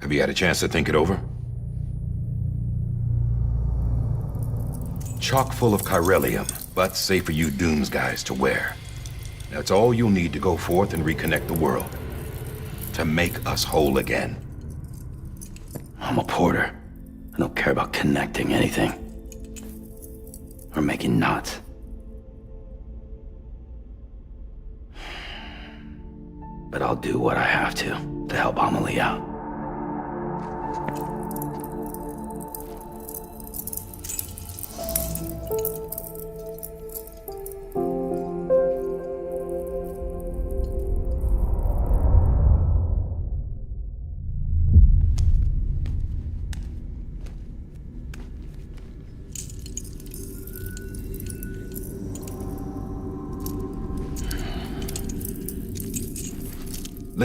Have you had a chance to think it over? Chock full of chiralium, but safe for you Dooms guys to wear. That's all you'll need to go forth and reconnect the world. To make us whole again. I'm a porter. I don't care about connecting anything. Or making knots. But I'll do what I have to help Amelie out.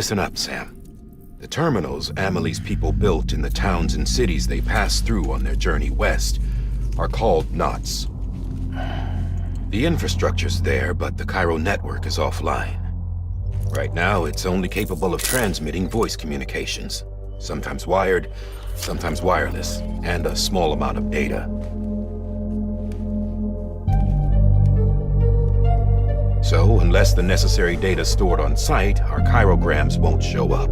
Listen up, Sam. The terminals Amelie's people built in the towns and cities they passed through on their journey west are called knots. The infrastructure's there, but the Cairo network is offline. Right now, it's only capable of transmitting voice communications. Sometimes wired, sometimes wireless, and a small amount of data. So, unless the necessary data stored on site, our chirograms won't show up.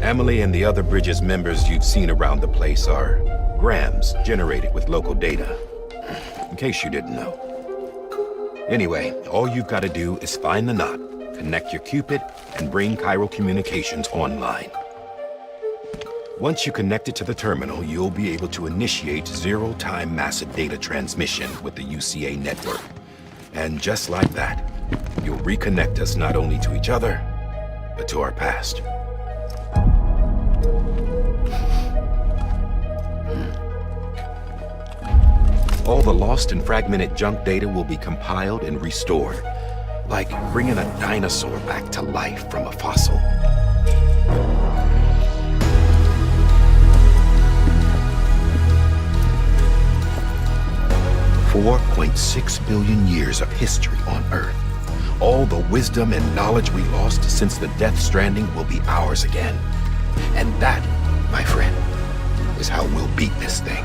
Amelie and the other Bridges members you've seen around the place are grams generated with local data. In case you didn't know. Anyway, all you've got to do is find the knot, connect your Cupid, and bring Cairo communications online. Once you connect it to the terminal, you'll be able to initiate zero-time massive data transmission with the UCA network. And just like that, you'll reconnect us not only to each other, but to our past. All the lost and fragmented junk data will be compiled and restored, like bringing a dinosaur back to life from a fossil. 4.6 billion years of history on Earth. All the wisdom and knowledge we lost since the Death Stranding will be ours again. And that, my friend, is how we'll beat this thing.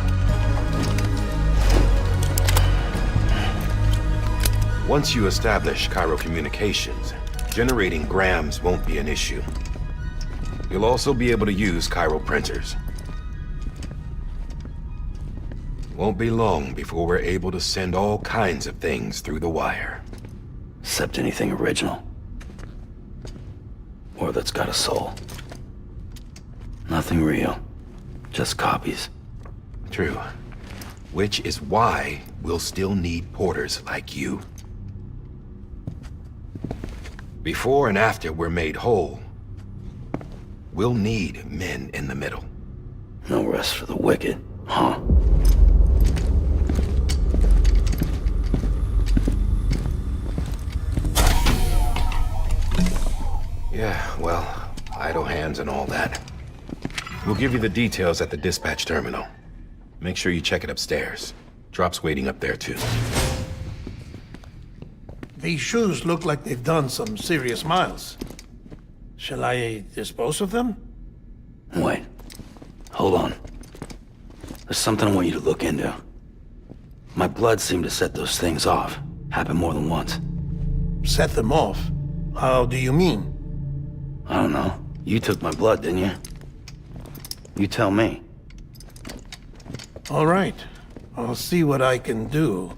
Once you establish Cairo communications, generating grams won't be an issue. You'll also be able to use Cairo printers. Won't be long before we're able to send all kinds of things through the wire. Except anything original. Or that's got a soul. Nothing real. Just copies. True. Which is why we'll still need porters like you. Before and after we're made whole, we'll need men in the middle. No rest for the wicked, huh? Yeah, well, idle hands and all that. We'll give you the details at the dispatch terminal. Make sure you check it upstairs. Drop's waiting up there, too. These shoes look like they've done some serious miles. Shall I dispose of them? Wait. Hold on. There's something I want you to look into. My blood seemed to set those things off. Happened more than once. Set them off? How do you mean? I don't know. You took my blood, didn't you? You tell me. All right. I'll see what I can do.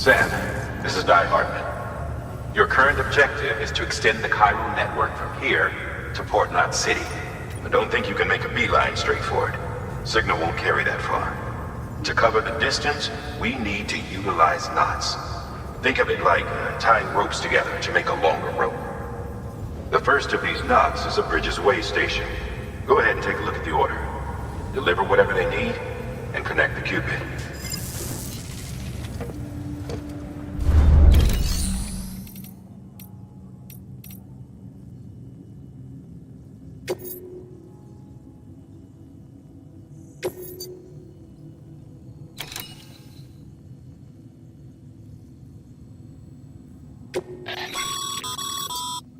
Sam, this is Di Hartman. Your current objective is to extend the Cairo network from here to Port Knot City. But don't think you can make a beeline straight for it. Signal won't carry that far. To cover the distance, we need to utilize knots. Think of it like tying ropes together to make a longer rope. The first of these knots is a Bridges Way station. Go ahead and take a look at the order. Deliver whatever they need, and connect the Cupid.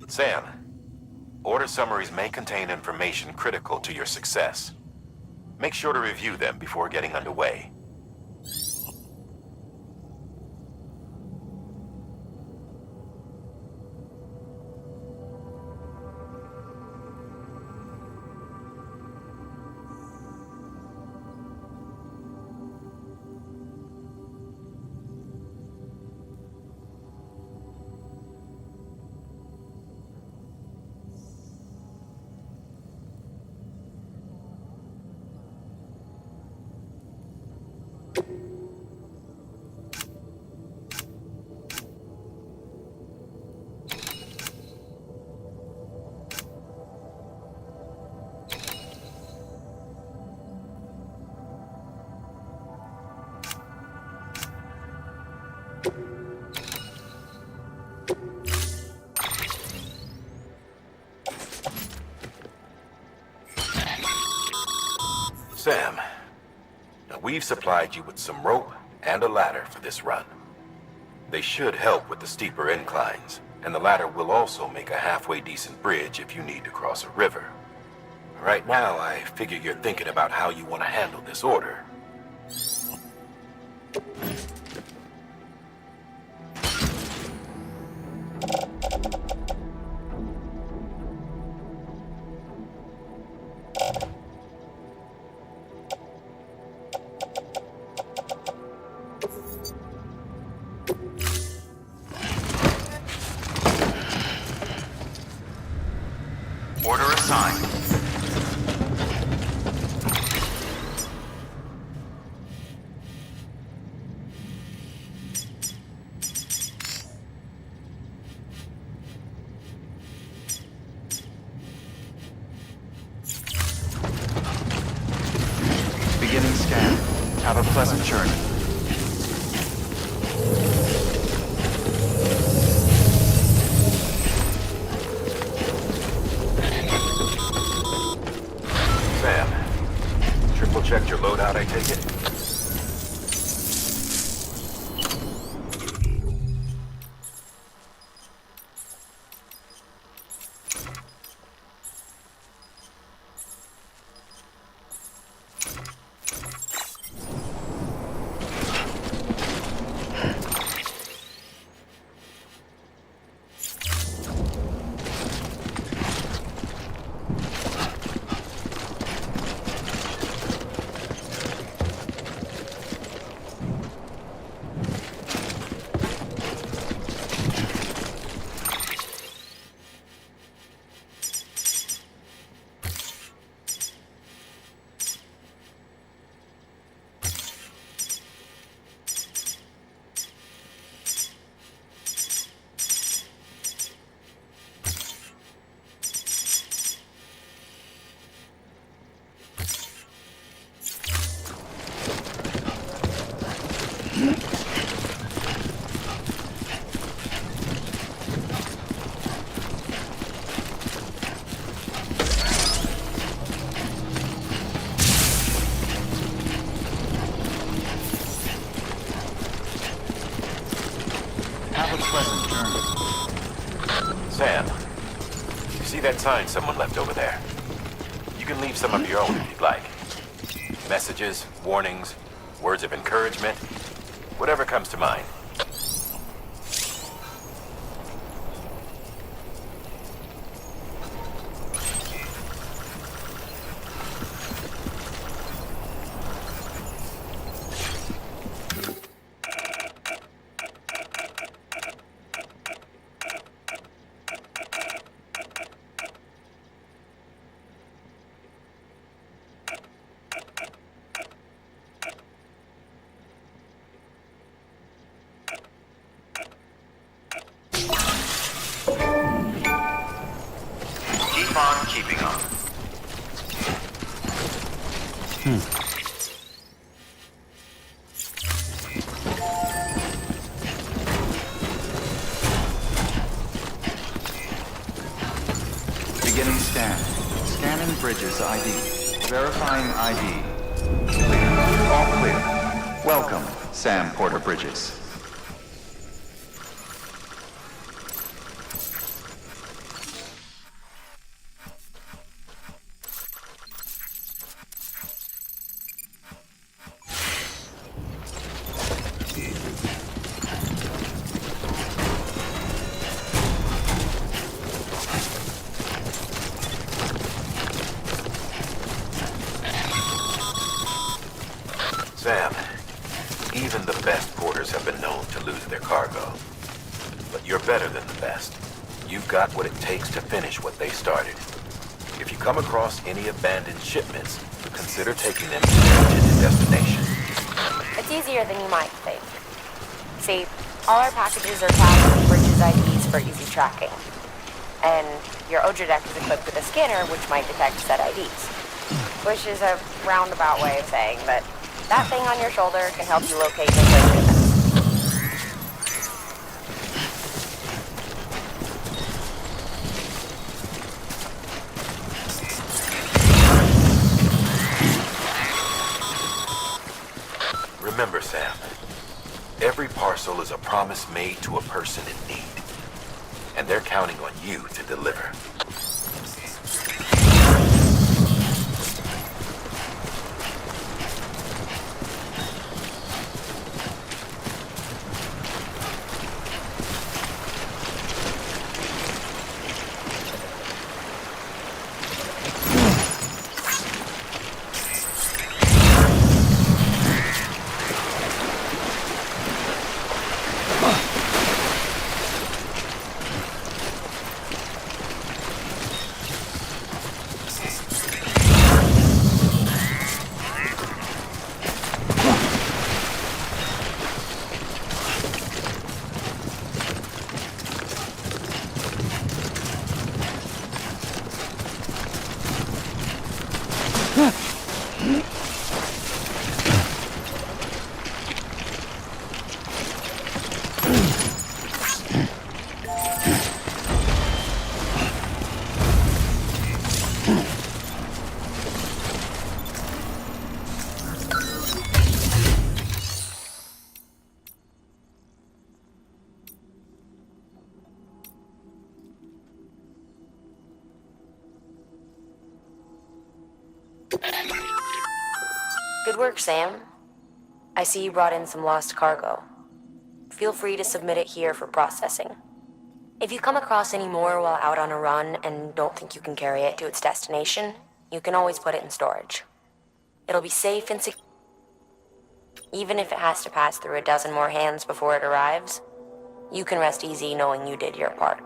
Sam, order summaries may contain information critical to your success. Make sure to review them before getting underway. Sam, now we've supplied you with some rope and a ladder for this run. They should help with the steeper inclines, and the ladder will also make a halfway decent bridge if you need to cross a river. Right now, I figure you're thinking about how you want to handle this order. Order assigned. Beginning scan. Have a pleasant journey. Checked your loadout, I take it? Sam, you see that sign someone left over there? You can leave some of your own if you'd like. Messages, warnings, words of encouragement, whatever comes to mind. Scan Bridges ID. Verifying ID. Clear. All clear. Welcome, Sam Porter Bridges. Sam, even the best porters have been known to lose their cargo. But you're better than the best. You've got what it takes to finish what they started. If you come across any abandoned shipments, consider taking them to their intended destination. It's easier than you might think. See, all our packages are tagged with Bridges IDs for easy tracking. And your Odra deck is equipped with a scanner which might detect said IDs. Which is a roundabout way of saying that that thing on your shoulder can help you locate missing shipments. Remember, Sam, every parcel is a promise made to a person in need. And they're counting on you to deliver. Good work, Sam. I see you brought in some lost cargo. Feel free to submit it here for processing. If you come across any more while out on a run and don't think you can carry it to its destination, you can always put it in storage. It'll be safe and secure. Even if it has to pass through a dozen more hands before it arrives, you can rest easy knowing you did your part.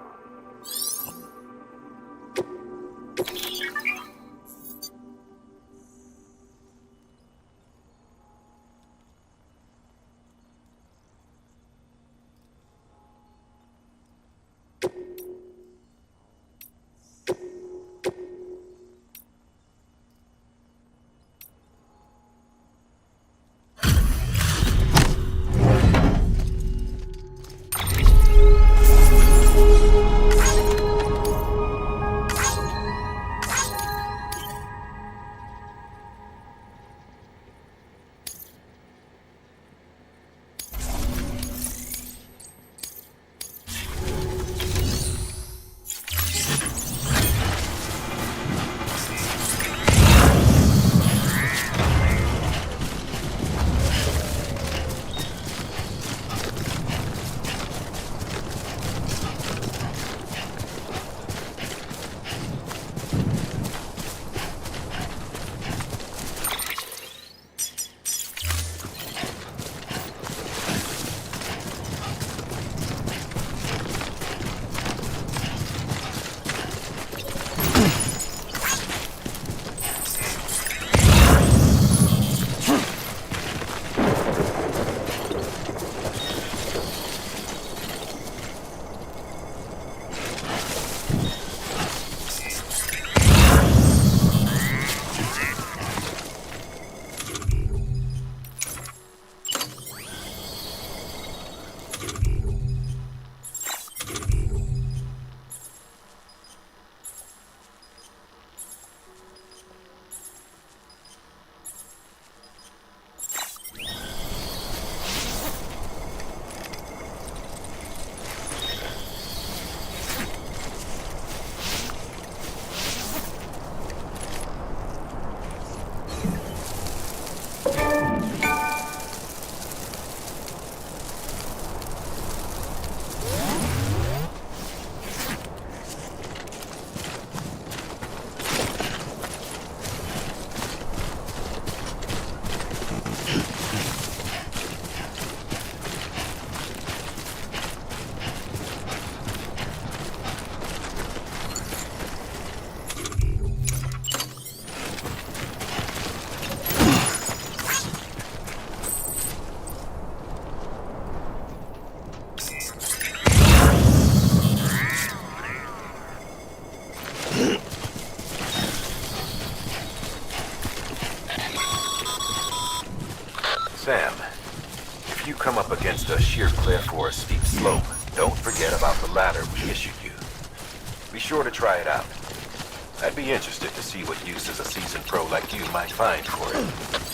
you come up against a sheer cliff or a steep slope, don't forget about the ladder we issued you. Be sure to try it out. I'd be interested to see what uses a seasoned pro like you might find for it.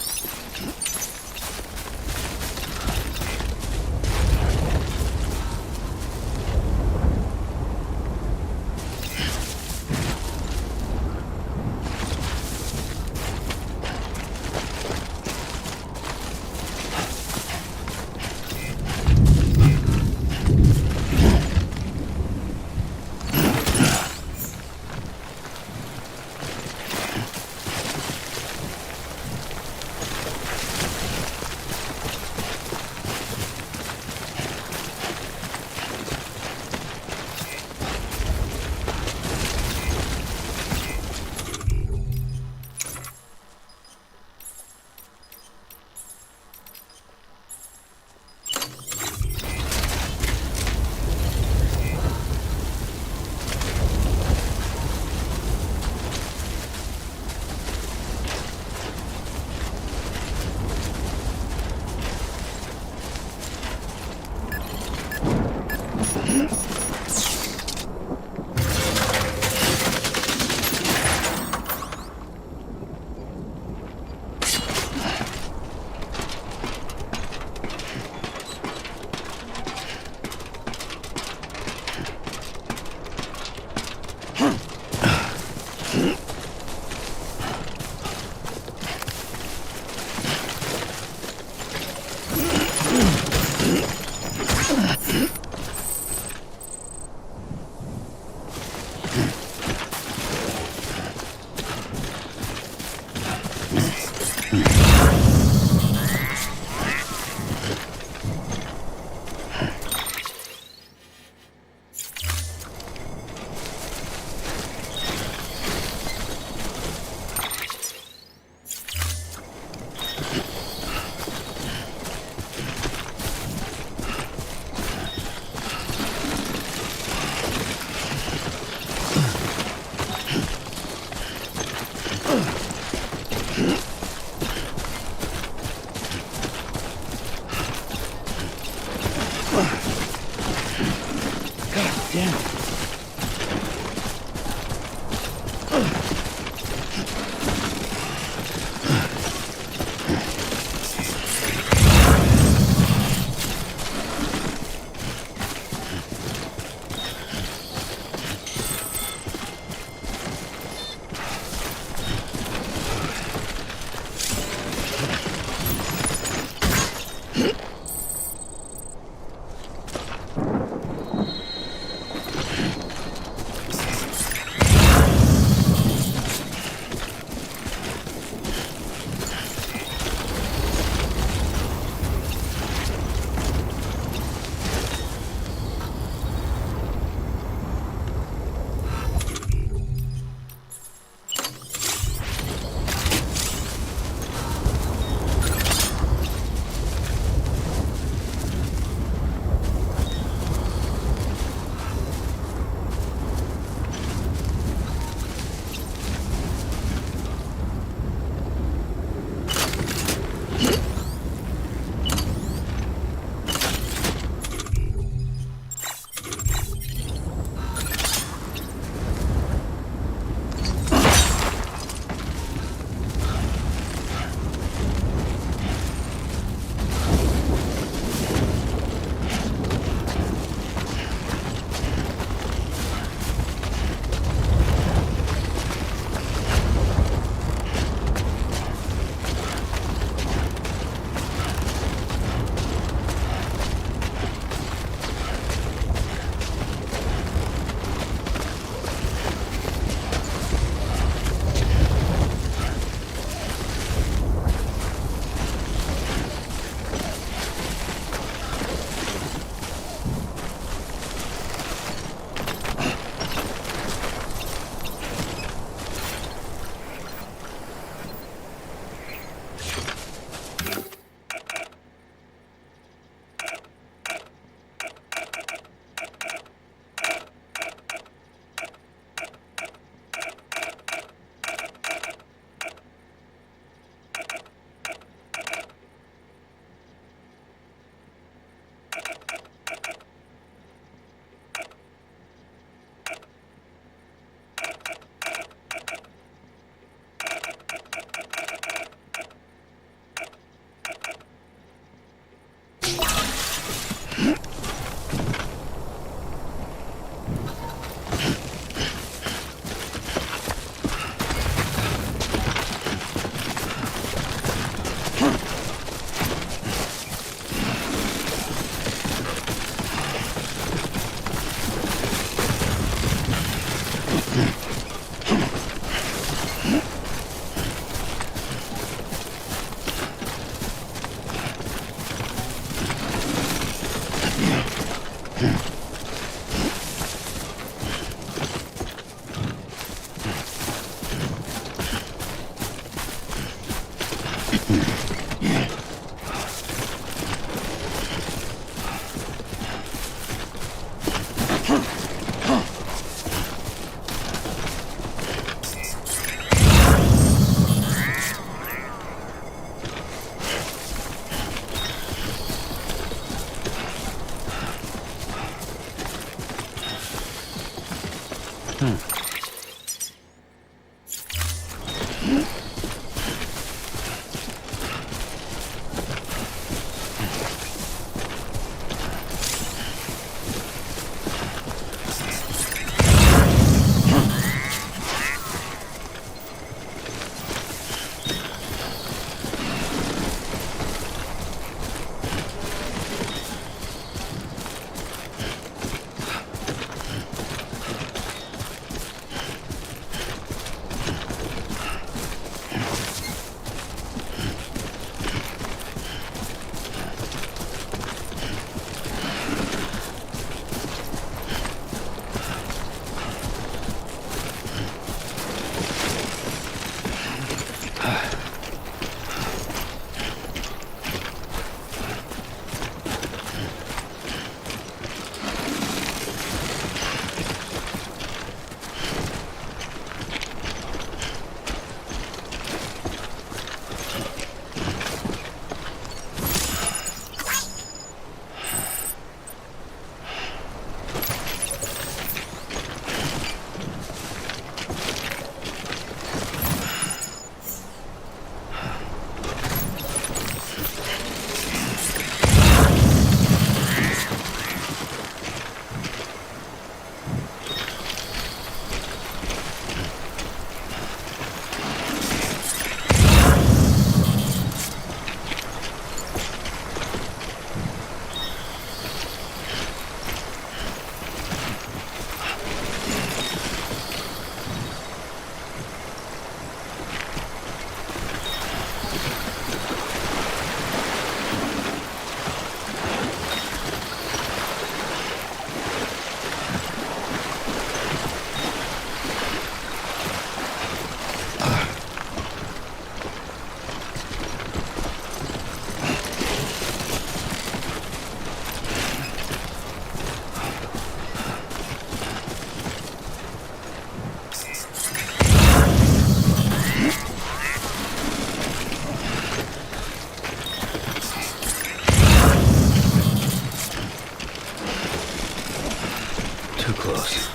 Too close.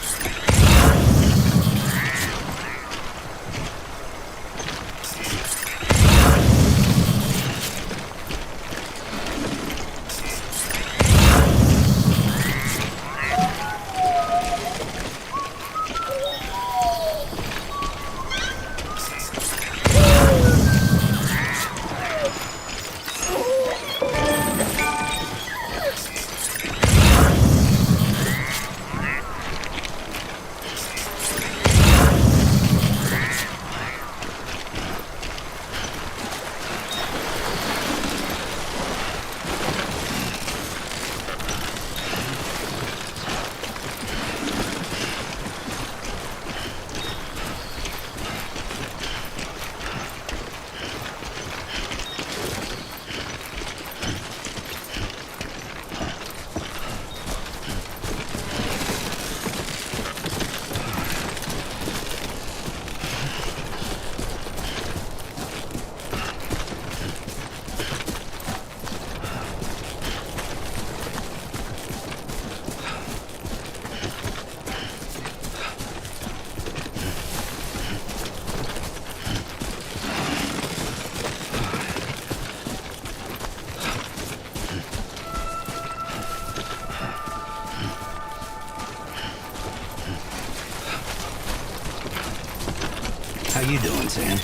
How you doing, Sam?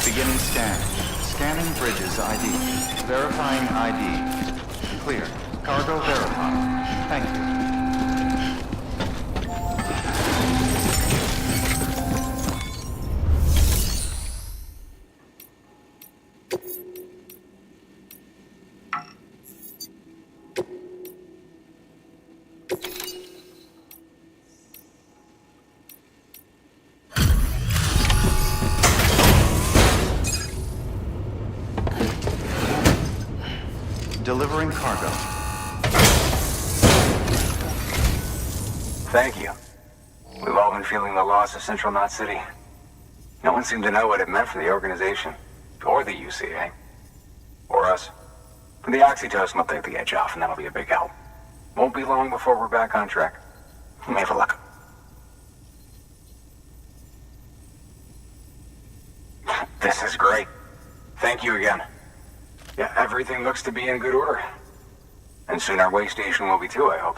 Beginning scan. Scanning Bridges ID. Verifying ID. Clear. Cargo verified. Thank you. delivering cargo. Thank you. We've all been feeling the loss of Central Knot City. No one seemed to know what it meant for the organization. Or the UCA. Or us. The oxytocin will take the edge off, and that'll be a big help. Won't be long before we're back on track. You may have luck. This is great. Thank you again. Yeah, everything looks to be in good order. And soon our way station will be too, I hope.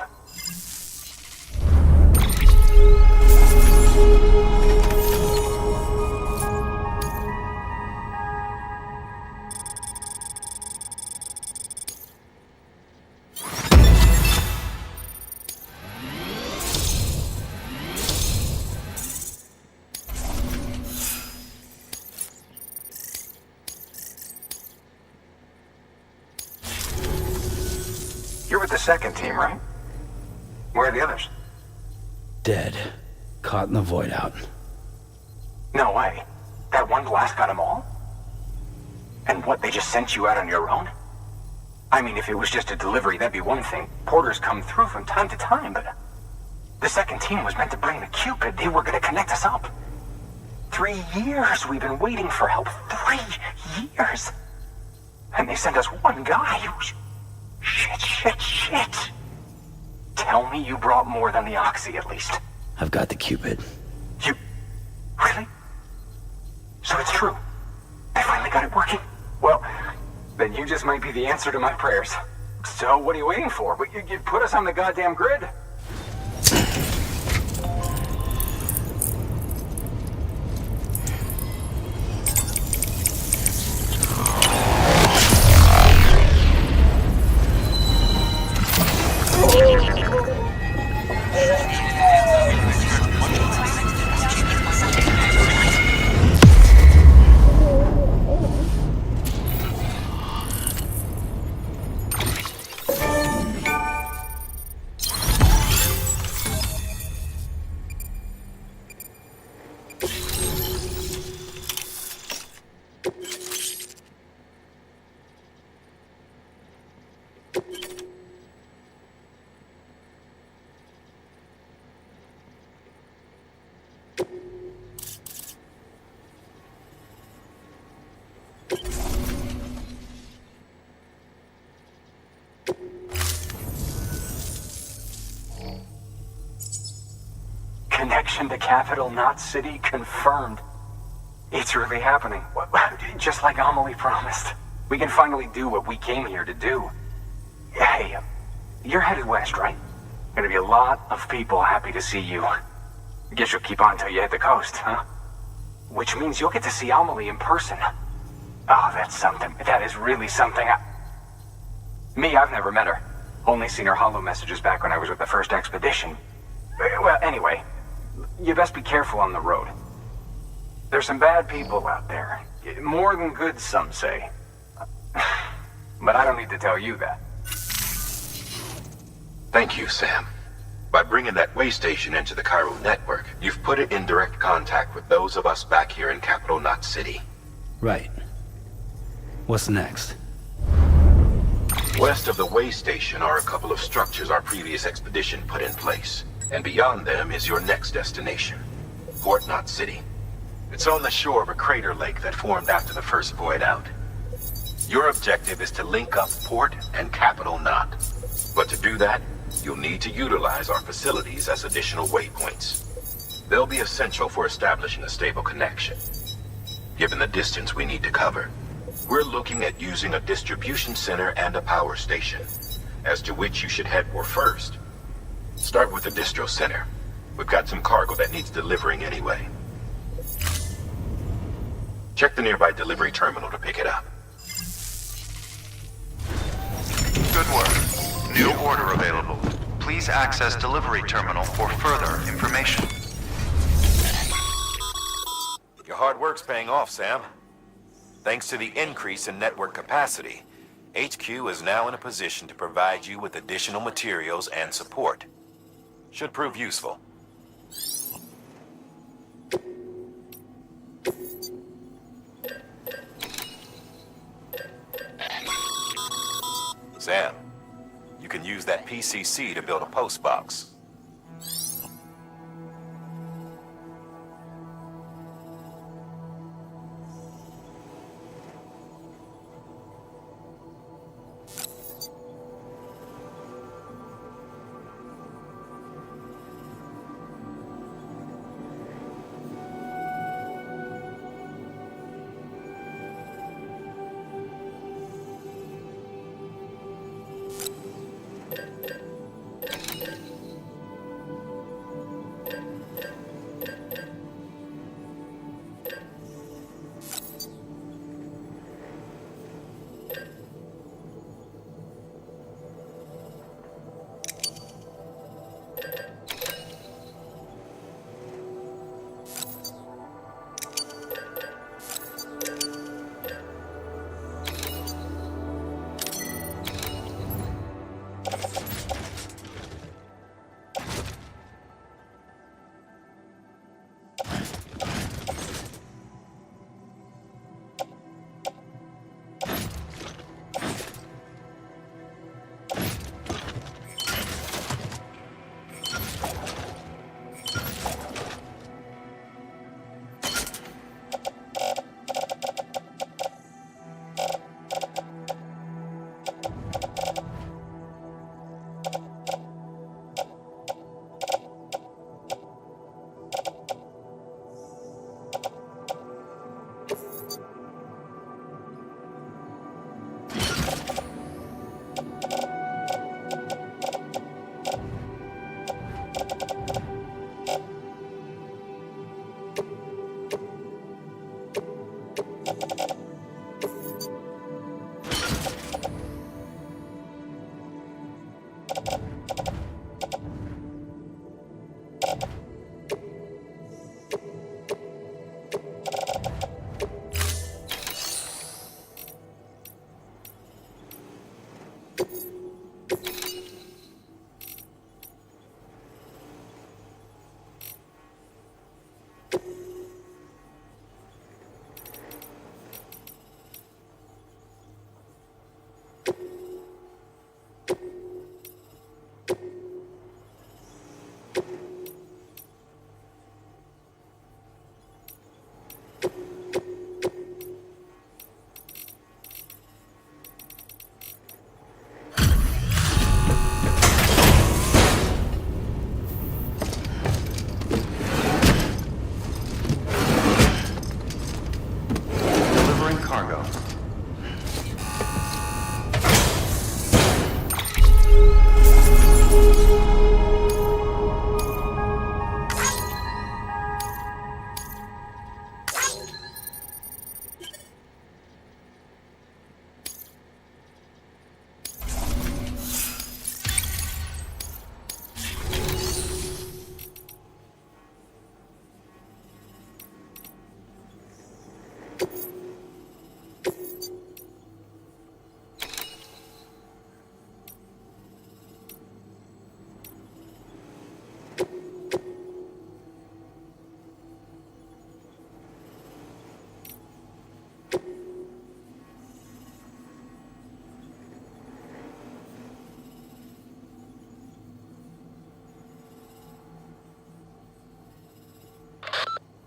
You're with the second team, right? Where are the others? Dead. Caught in the void out. No way. That one blast got them all? And what, they just sent you out on your own? I mean, if it was just a delivery, that'd be one thing. Porters come through from time to time, but... The second team was meant to bring the Cupid. They were gonna connect us up. 3 years we've been waiting for help. 3 years! And they sent us one guy who's... Shit. Tell me you brought more than the Oxy, at least. I've got the Cupid. You... Really? So it's true. I finally got it working. Well, then you just might be the answer to my prayers. So what are you waiting for? You put us on the goddamn grid. Connection to Capital Knot City confirmed. It's really happening. Just like Amelie promised. We can finally do what we came here to do. Hey, you're headed west, right? Gonna be a lot of people happy to see you. Guess you'll keep on till you hit the coast, huh? Which means you'll get to see Amelie in person. Oh, that's something. That is really something. Me, I've never met her. Only seen her holo messages back when I was with the first expedition. Well, anyway, you best be careful on the road. There's some bad people out there. More than good, some say. But I don't need to tell you that. Thank you, Sam. By bringing that way station into the Cairo network, you've put it in direct contact with those of us back here in Capital Knot City. Right. What's next? West of the way station are a couple of structures our previous expedition put in place. And beyond them is your next destination, Port Knot City. It's on the shore of a crater lake that formed after the first void out. Your objective is to link up Port and Capital Knot. But to do that, you'll need to utilize our facilities as additional waypoints. They'll be essential for establishing a stable connection. Given the distance we need to cover, we're looking at using a distribution center and a power station, as to which you should head for first. Start with the distro center. We've got some cargo that needs delivering anyway. Check the nearby delivery terminal to pick it up. Good work. New order available. Please access delivery terminal for further information. Your hard work's paying off, Sam. Thanks to the increase in network capacity, HQ is now in a position to provide you with additional materials and support. Should prove useful. Sam, you can use that PCC to build a post box.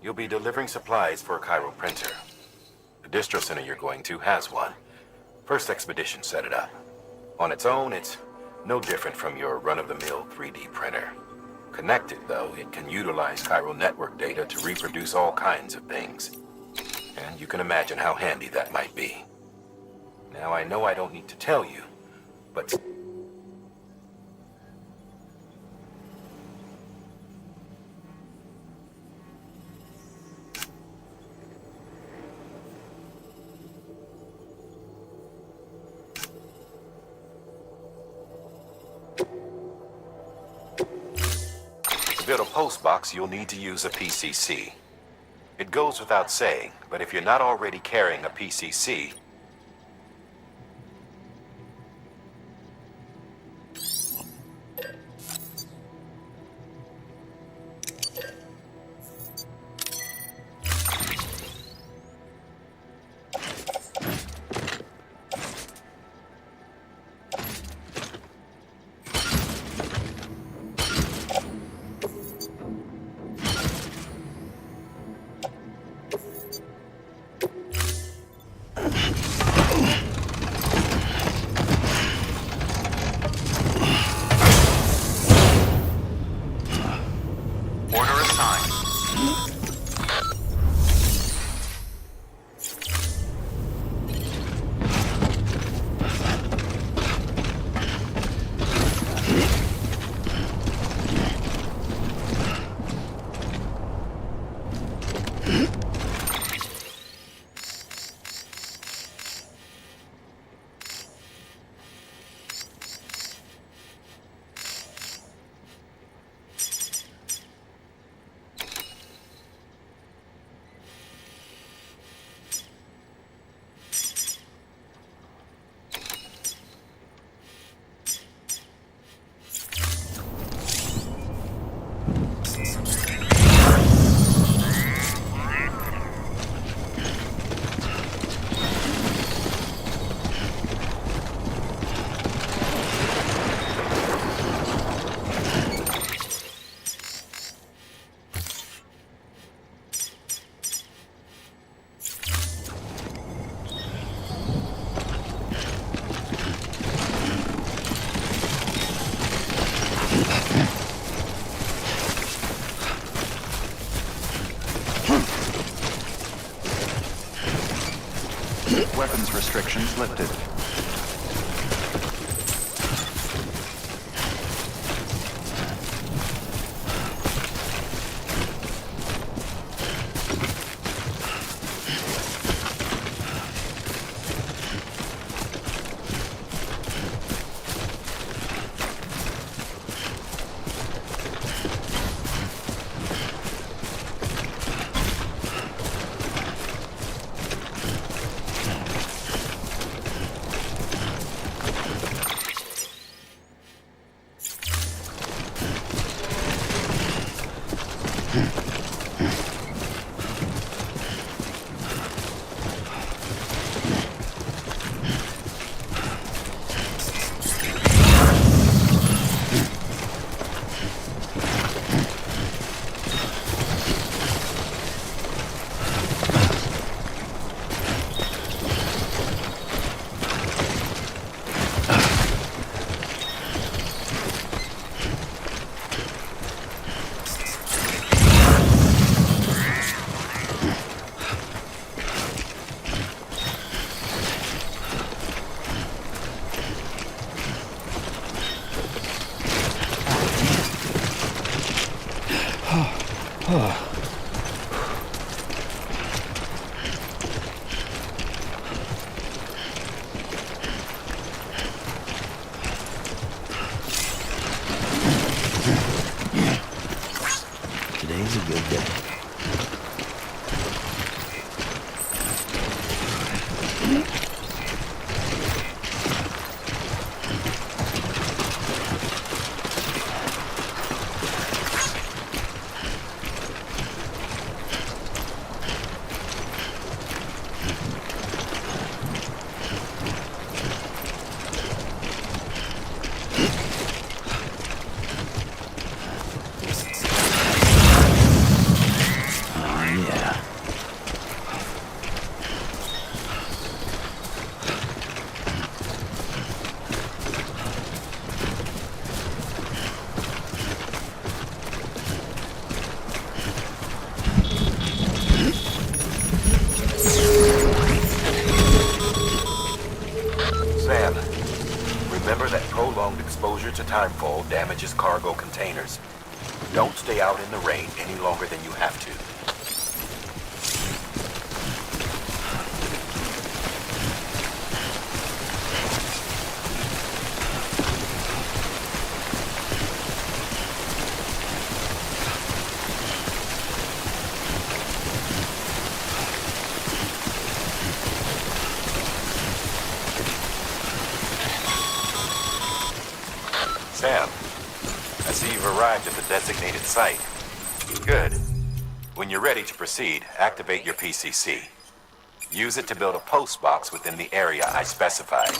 You'll be delivering supplies for a Cairo printer. The distro center you're going to has one. First expedition set it up. On its own, it's no different from your run-of-the-mill 3D printer. Connected, though, it can utilize Cairo network data to reproduce all kinds of things. And you can imagine how handy that might be. Now, I know I don't need to tell you, but... To build a post box, you'll need to use a PCC. It goes without saying, but if you're not already carrying a PCC, Restrictions lifted. Today's a good day. Yeah. Sam, remember that prolonged exposure to timefall damages cargo containers. Don't stay out in the rain any longer than you have to. Sam, I see you've arrived at the designated site. Good. When you're ready to proceed, activate your PCC. Use it to build a post box within the area I specified.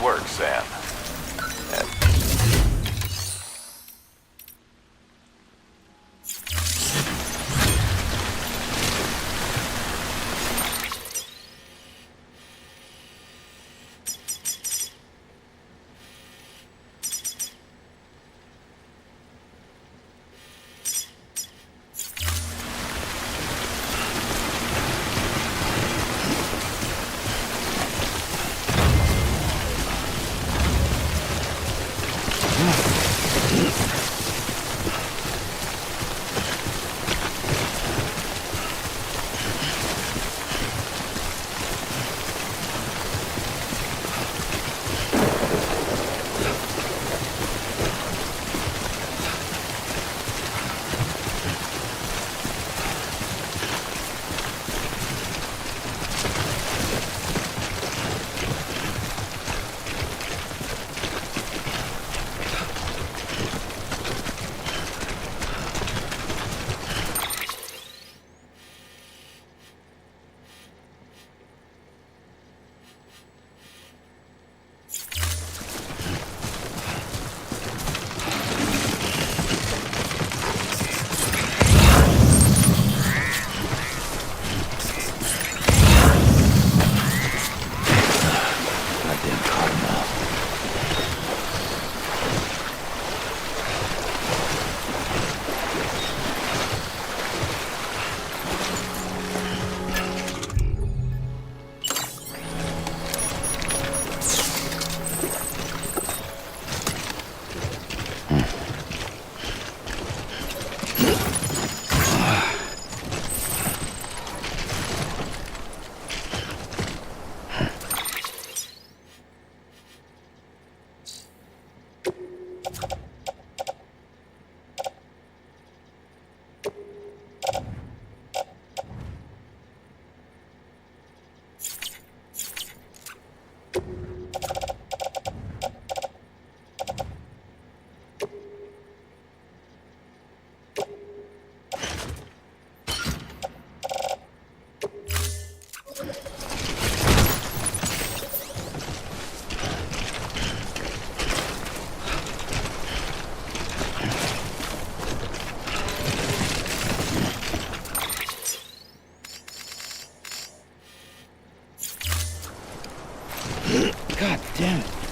work, Sam. God damn it.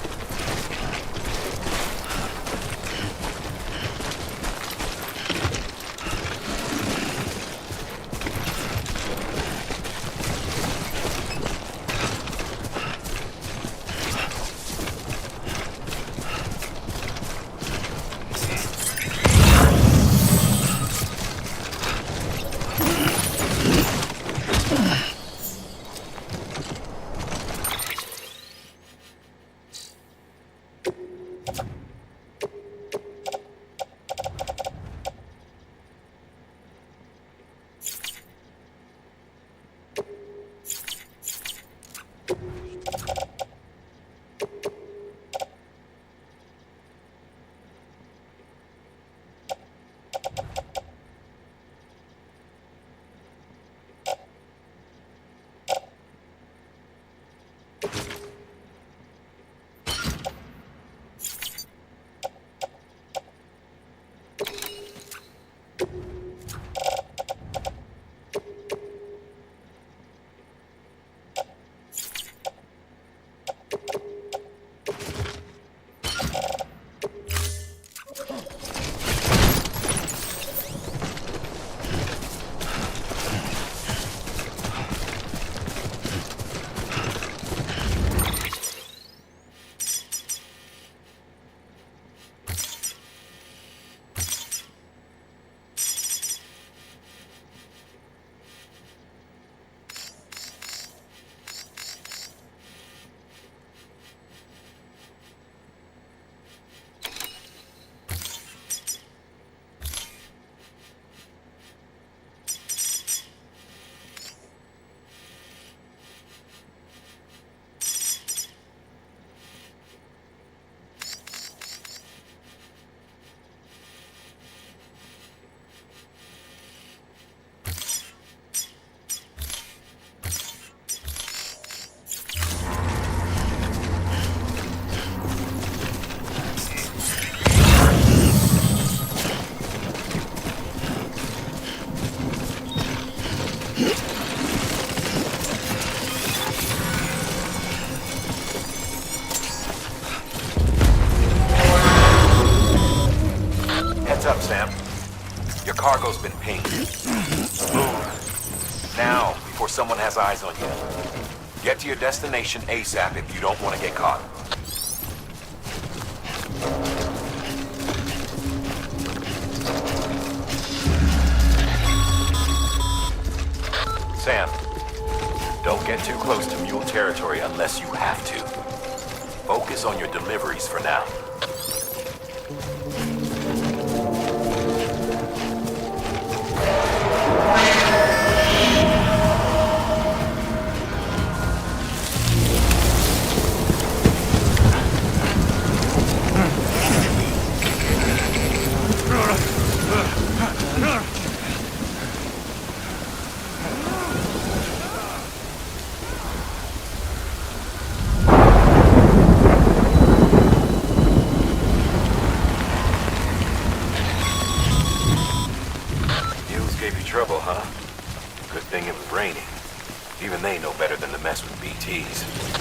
cargo's been pinged. Move. Now, before someone has eyes on you. Get to your destination ASAP if you don't want to get caught. Sam, don't get too close to Mule territory unless you have to. Focus on your deliveries for now. Trouble, huh? Good thing it was raining. Even they know better than to mess with BTs.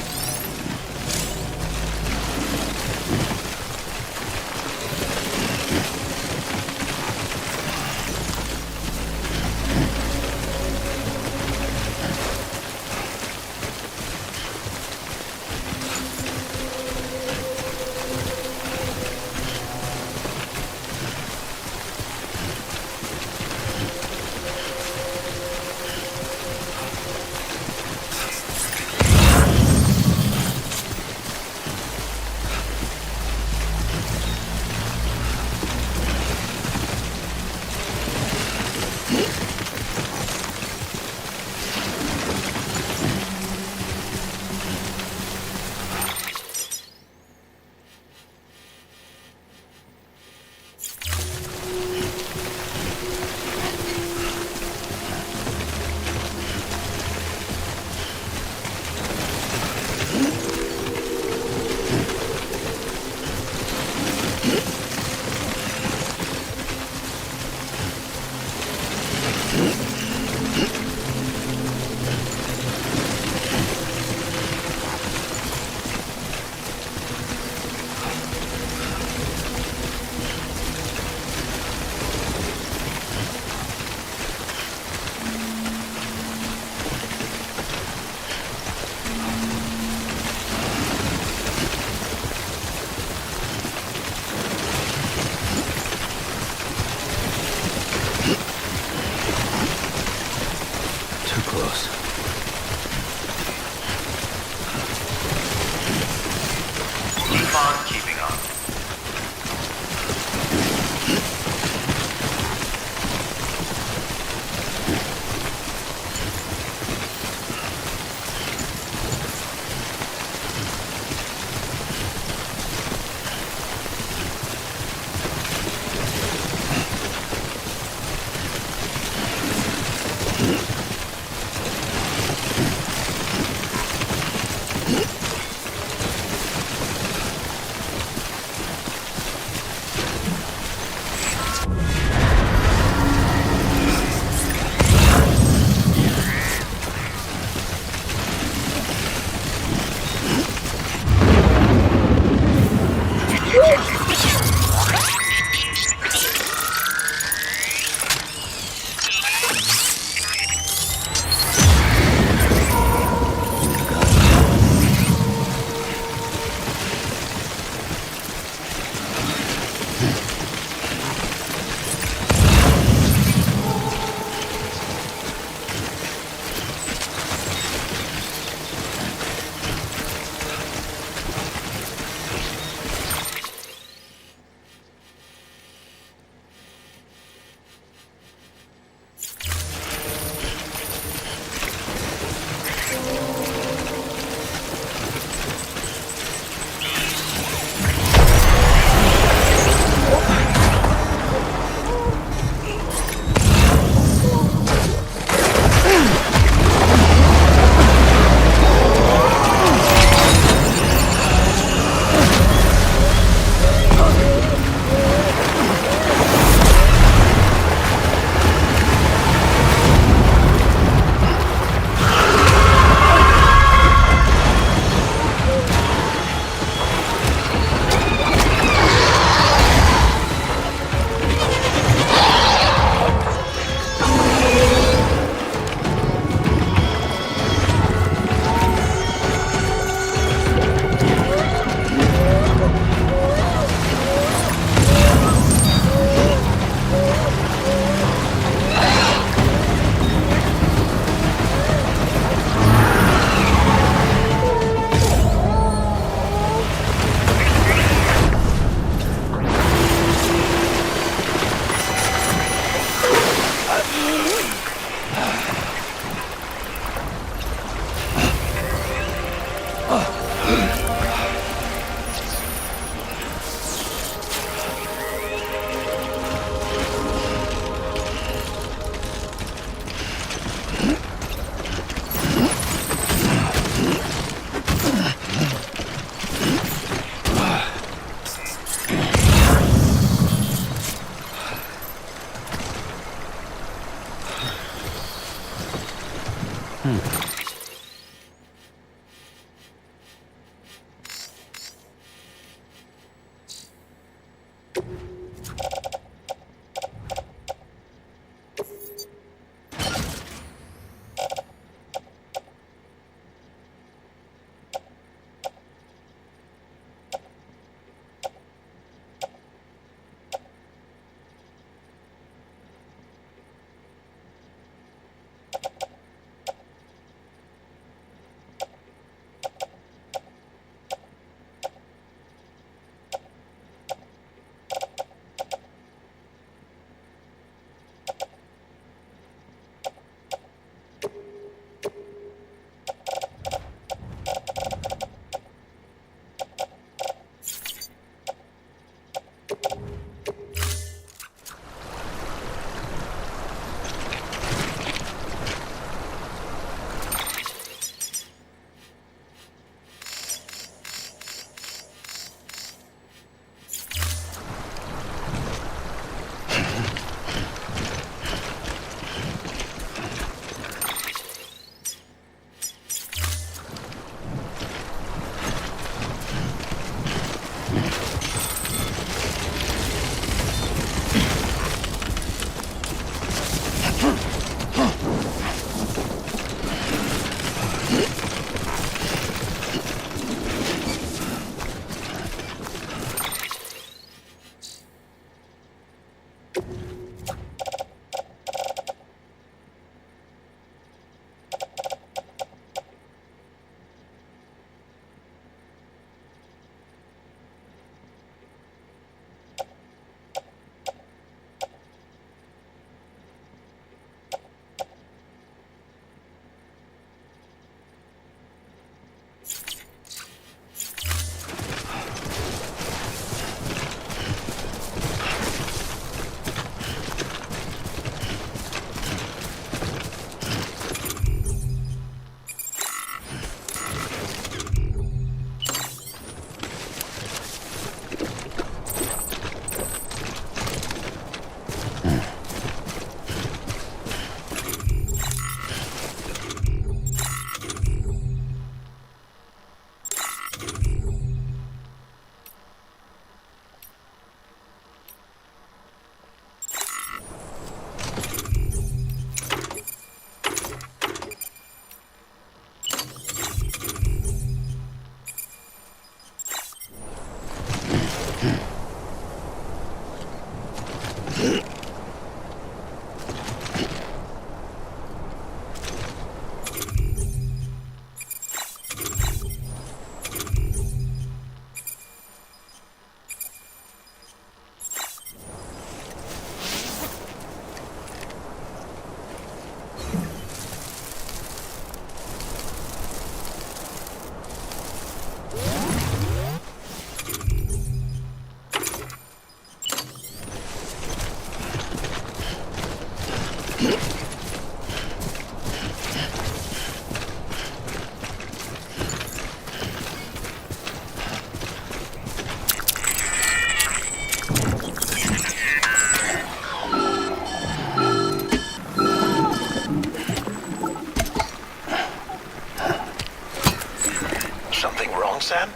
Sam?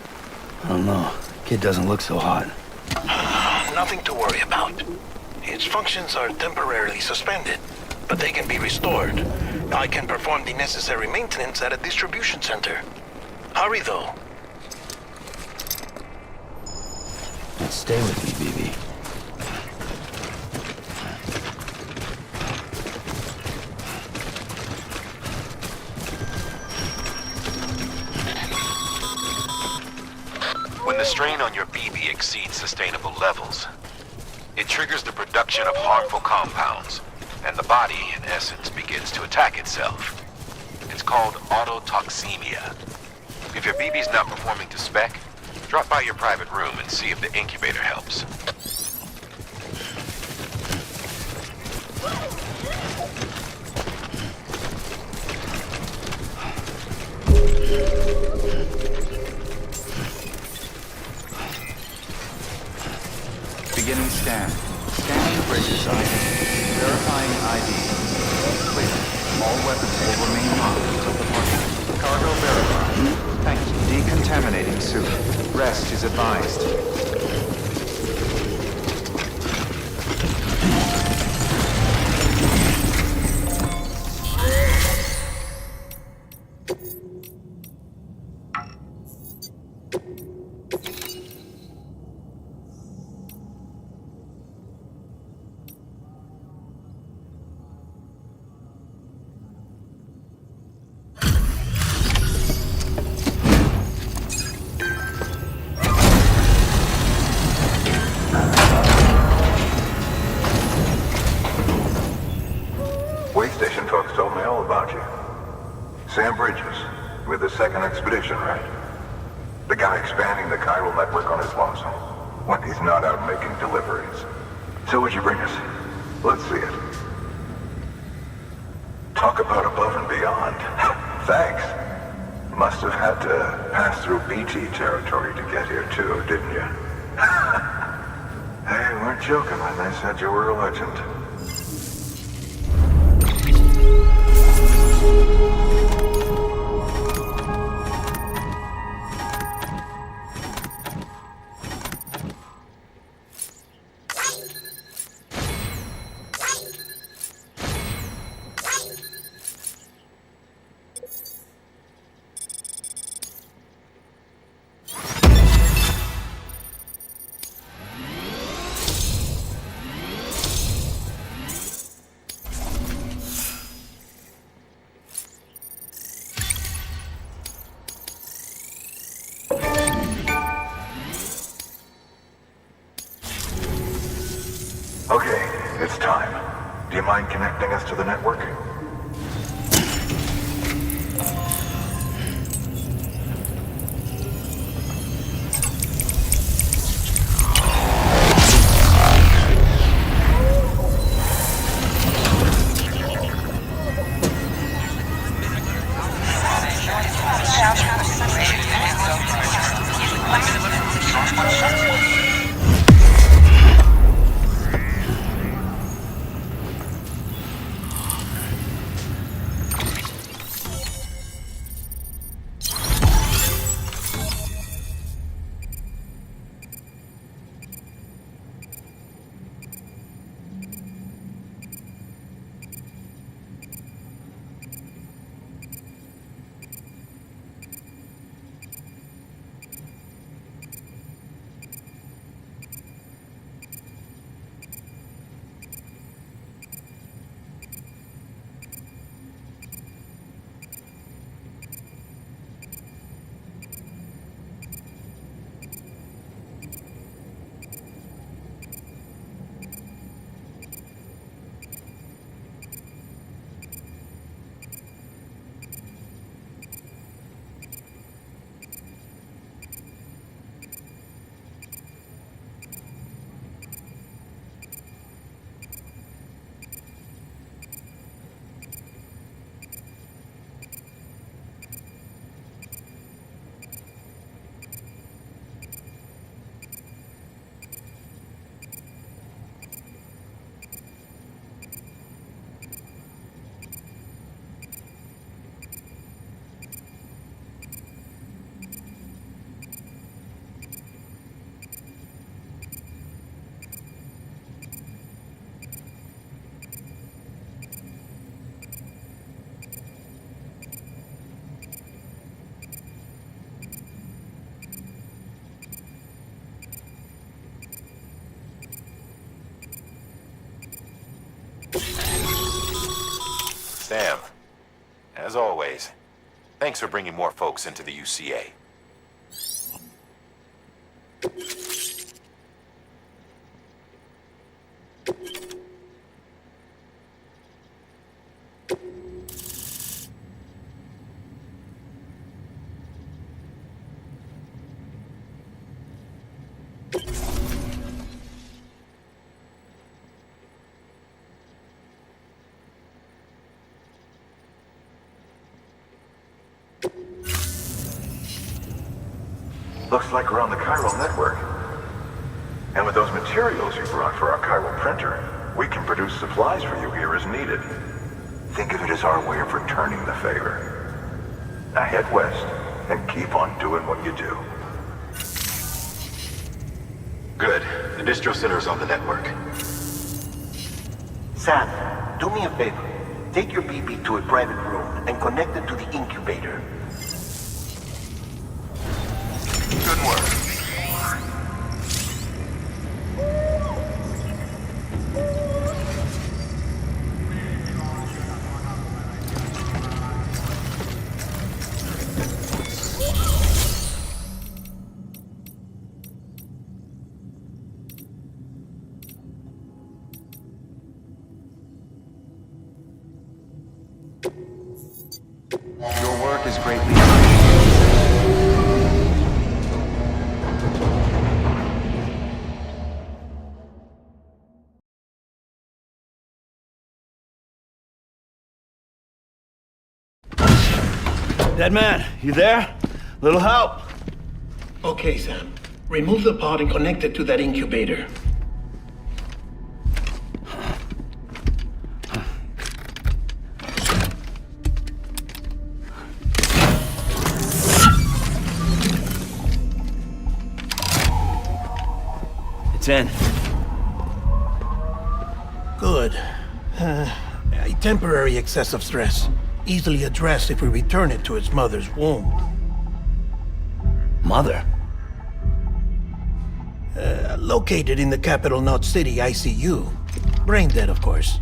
I don't know. Kid doesn't look so hot. Nothing to worry about. Its functions are temporarily suspended, but they can be restored. I can perform the necessary maintenance at a distribution center. Hurry, though. Stay with me, BB. When the strain on your BB exceeds sustainable levels, it triggers the production of harmful compounds, and the body, in essence, begins to attack itself. It's called autotoxemia. If your BB's not performing to spec, drop by your private room and see if the incubator helps. Beginning scan. Scanning the bridge's ID. Verifying ID. Clear. All weapons will remain locked until the as advised. Way station folks told me all about you. Sam Bridges, with the second expedition, right? The guy expanding the chiral network on his lonesome, when he's not out making deliveries. So what'd you bring us? Let's see it. Talk about above and beyond. Thanks. Must have had to pass through BT territory to get here too, didn't you? Hey, weren't joking when they said you were a legend. Okay, it's time. Do you mind connecting us to the network? Sam, as always, thanks for bringing more folks into the UCA. Looks like we're on the chiral network. And with those materials you brought for our chiral printer, we can produce supplies for you here as needed. Think of it as our way of returning the favor. Now head west and keep on doing what you do. Good. The distro center is on the network. Sam, do me a favor. Take your BB to a private room and connect it to the incubator. Good work. Your work is greatly appreciated. Dead man, you there? Little help? Okay, Sam. Remove the pod and connect it to that incubator. It's in. Good. A temporary excessive stress. Easily addressed if we return it to its mother's womb. Mother? Located in the capital Knot City ICU. Brain dead, of course.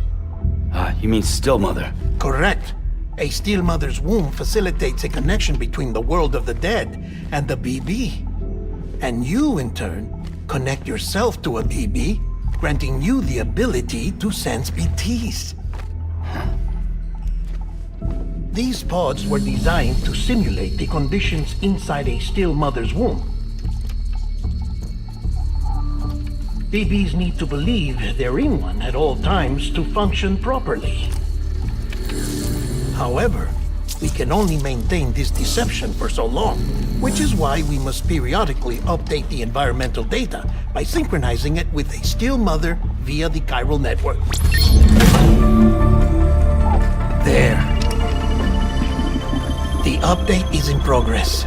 You mean still mother? Correct. A still mother's womb facilitates a connection between the world of the dead and the BB. And you, in turn, connect yourself to a BB, granting you the ability to sense BTs. These pods were designed to simulate the conditions inside a still mother's womb. BBs need to believe they're in one at all times to function properly. However, we can only maintain this deception for so long, which is why we must periodically update the environmental data by synchronizing it with a still mother via the chiral network. There. The update is in progress.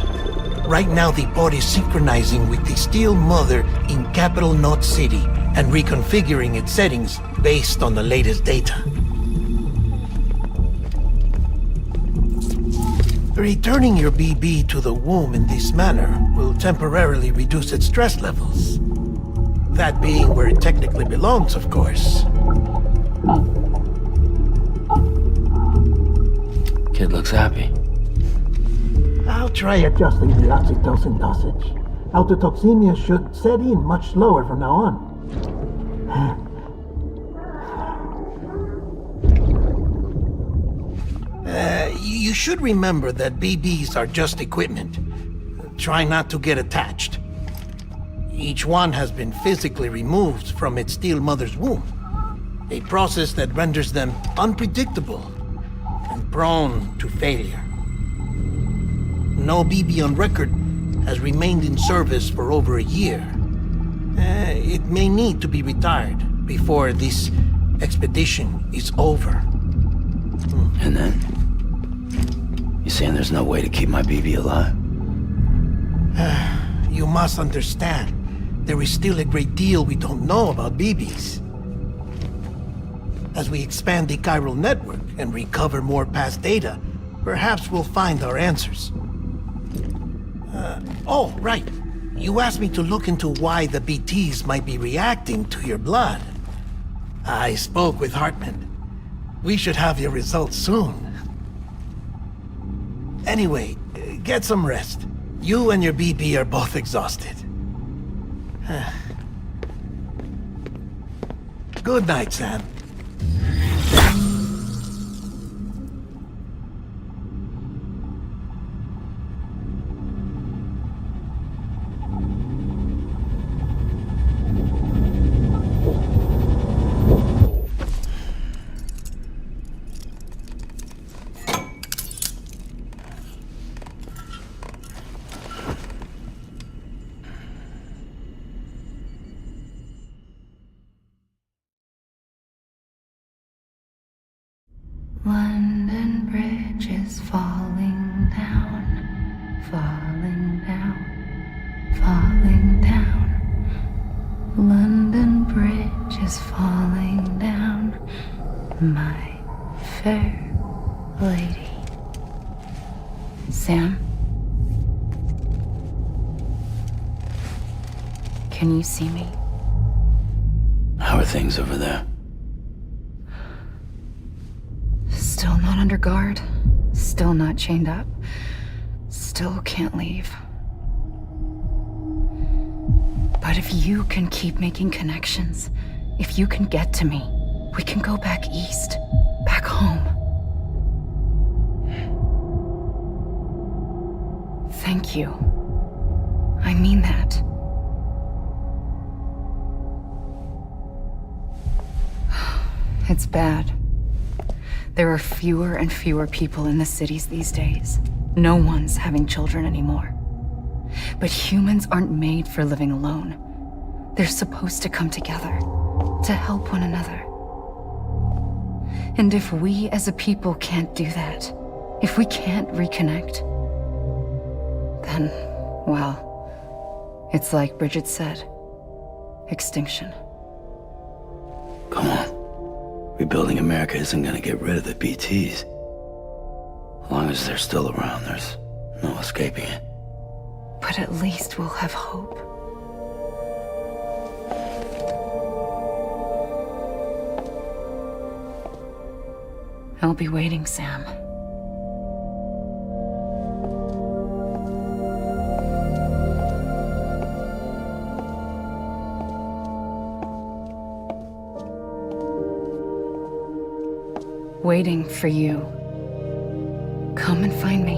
Right now, the pod is synchronizing with the still mother in capital Knot City and reconfiguring its settings based on the latest data. Returning your BB to the womb in this manner will temporarily reduce its stress levels. That being where it technically belongs, of course. Kid looks happy. I'll try adjusting the oxytocin dosage. Autotoxemia should set in much slower from now on. You should remember that BBs are just equipment. Try not to get attached. Each one has been physically removed from its still mother's womb. A process that renders them unpredictable and prone to failure. No BB on record has remained in service for over a year. It may need to be retired before this expedition is over. And then? You saying there's no way to keep my BB alive? You must understand, there is still a great deal we don't know about BBs. As we expand the chiral network and recover more past data, perhaps we'll find our answers. Oh, right. You asked me to look into why the BTs might be reacting to your blood. I spoke with Hartman. We should have your results soon. Anyway, get some rest. You and your BB are both exhausted. Good night, Sam. London Bridge is falling down, falling down, falling down. Sam? Can you see me? How are things over there? Still not under guard. Still not chained up. Still can't leave. But if you can keep making connections, if you can get to me, we can go back east. Back home. Thank you. I mean that. It's bad. There are fewer and fewer people in the cities these days. No one's having children anymore. But humans aren't made for living alone. They're supposed to come together, to help one another. And if we as a people can't do that, if we can't reconnect, then, well, it's like Bridget said, extinction. Come on. Rebuilding America isn't gonna get rid of the BTs. As long as they're still around, there's no escaping it. But at least we'll have hope. I'll be waiting, Sam. Waiting for you. Come and find me.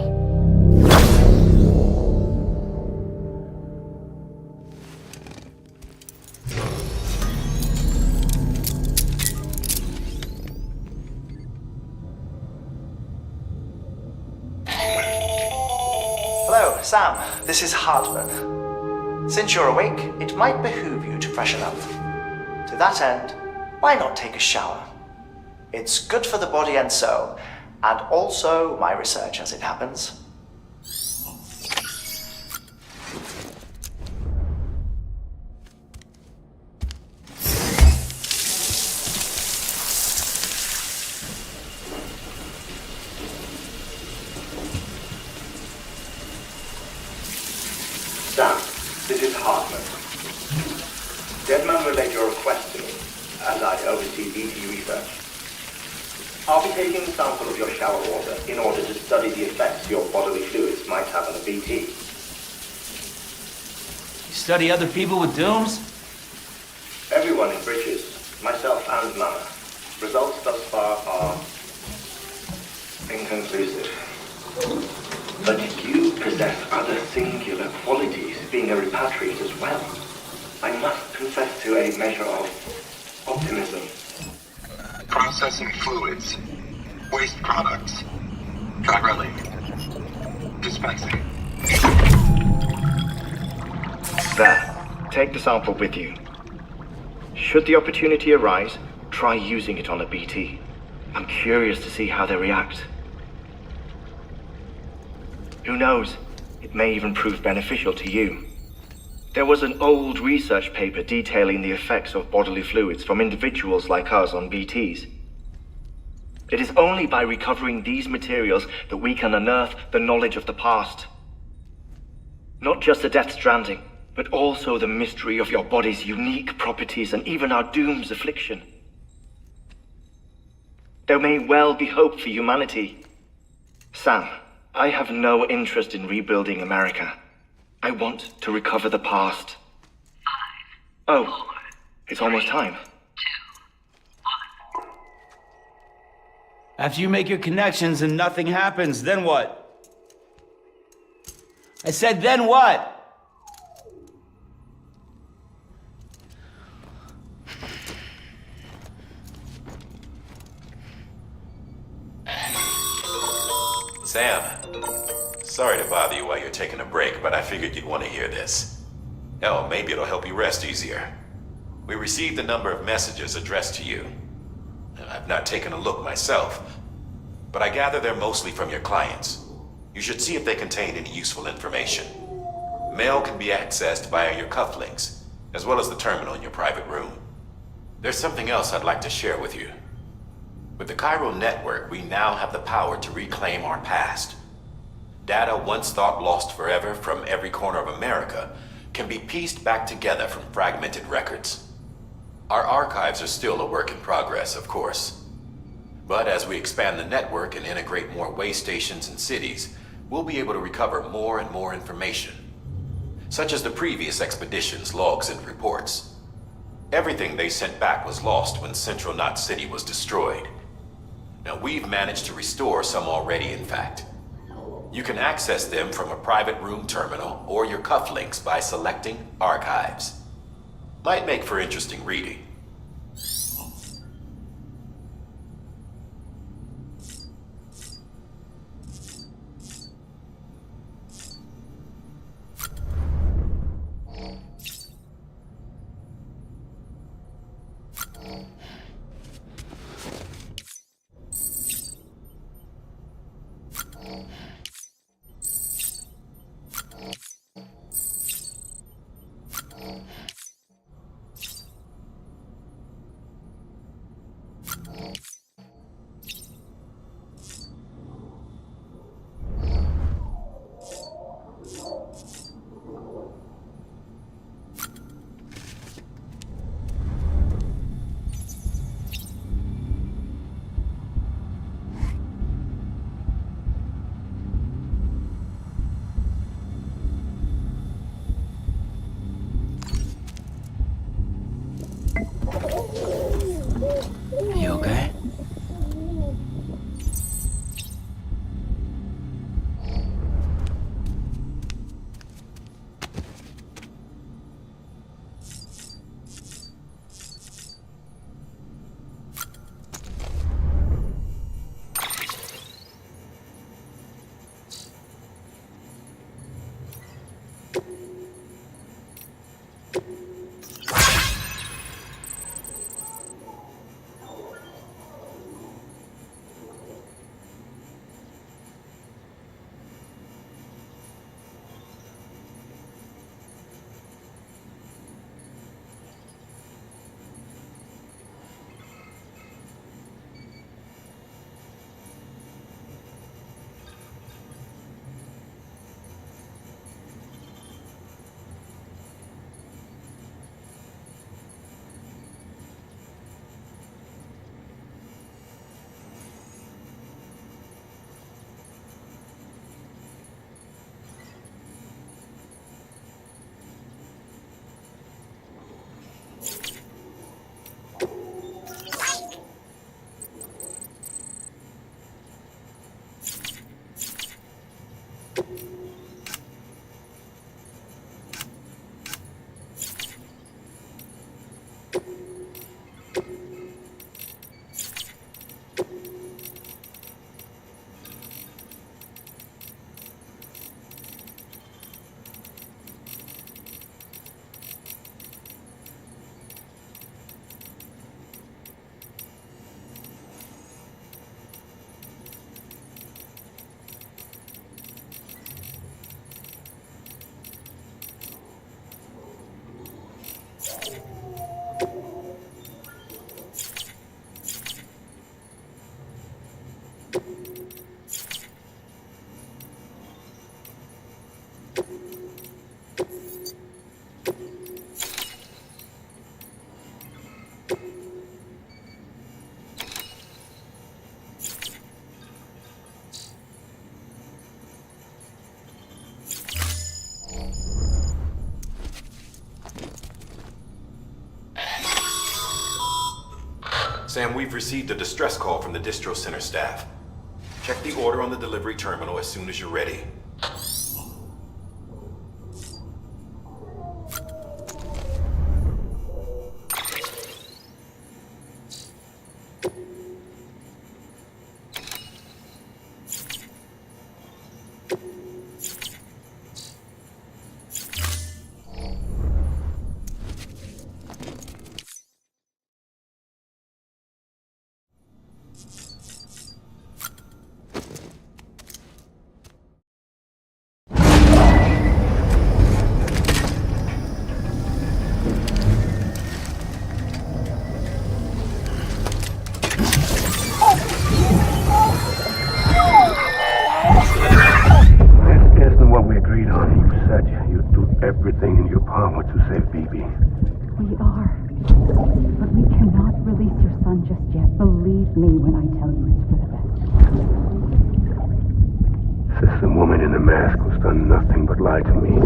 Hello, Sam. This is Hartman. Since you're awake, it might behoove you to freshen up. To that end, why not take a shower? It's good for the body and soul, and also my research as it happens. Sam, this is Hartman. Deadman relayed your request to me, as I oversee BT research. I'll be taking a sample of your shower water in order to study the effects your bodily fluids might have on a BT. You study other people with dooms? Everyone in Bridges, myself and Mama. Results thus far are inconclusive. But you possess other singular qualities, being a repatriate as well. I must confess to a measure of optimism. Processing fluids. Waste products. Drilling. Dispensing. There. Take the sample with you. Should the opportunity arise, try using it on a BT. I'm curious to see how they react. Who knows? It may even prove beneficial to you. There was an old research paper detailing the effects of bodily fluids from individuals like us on BTs. It is only by recovering these materials that we can unearth the knowledge of the past. Not just the Death Stranding, but also the mystery of your body's unique properties and even our doom's affliction. There may well be hope for humanity. Sam, I have no interest in rebuilding America. I want to recover the past. 5, 4, it's almost time. 2, 1. After you make your connections and nothing happens, then what? I said, then what? Sam, sorry to bother you while you're taking a break, but I figured you'd want to hear this. Hell, maybe it'll help you rest easier. We received a number of messages addressed to you. I've not taken a look myself, but I gather they're mostly from your clients. You should see if they contain any useful information. Mail can be accessed via your cufflinks, as well as the terminal in your private room. There's something else I'd like to share with you. With the Chiral Network, we now have the power to reclaim our past. data once thought lost forever from every corner of America can be pieced back together from fragmented records. Our archives are still a work in progress, of course. But as we expand the network and integrate more way stations and cities, we'll be able to recover more and more information, such as the previous expedition's logs and reports. Everything they sent back was lost when Central Knot City was destroyed. Now, we've managed to restore some already, in fact. You can access them from a private room terminal or your cufflinks by selecting Archives. Might make for interesting reading. You okay? Sam, we've received a distress call from the distro center staff. Check the order on the delivery terminal as soon as you're ready. everything in your power to save BB. We are. But we cannot release your son just yet. Believe me when I tell you it's for the best. Says the woman in the mask who's done nothing but lie to me.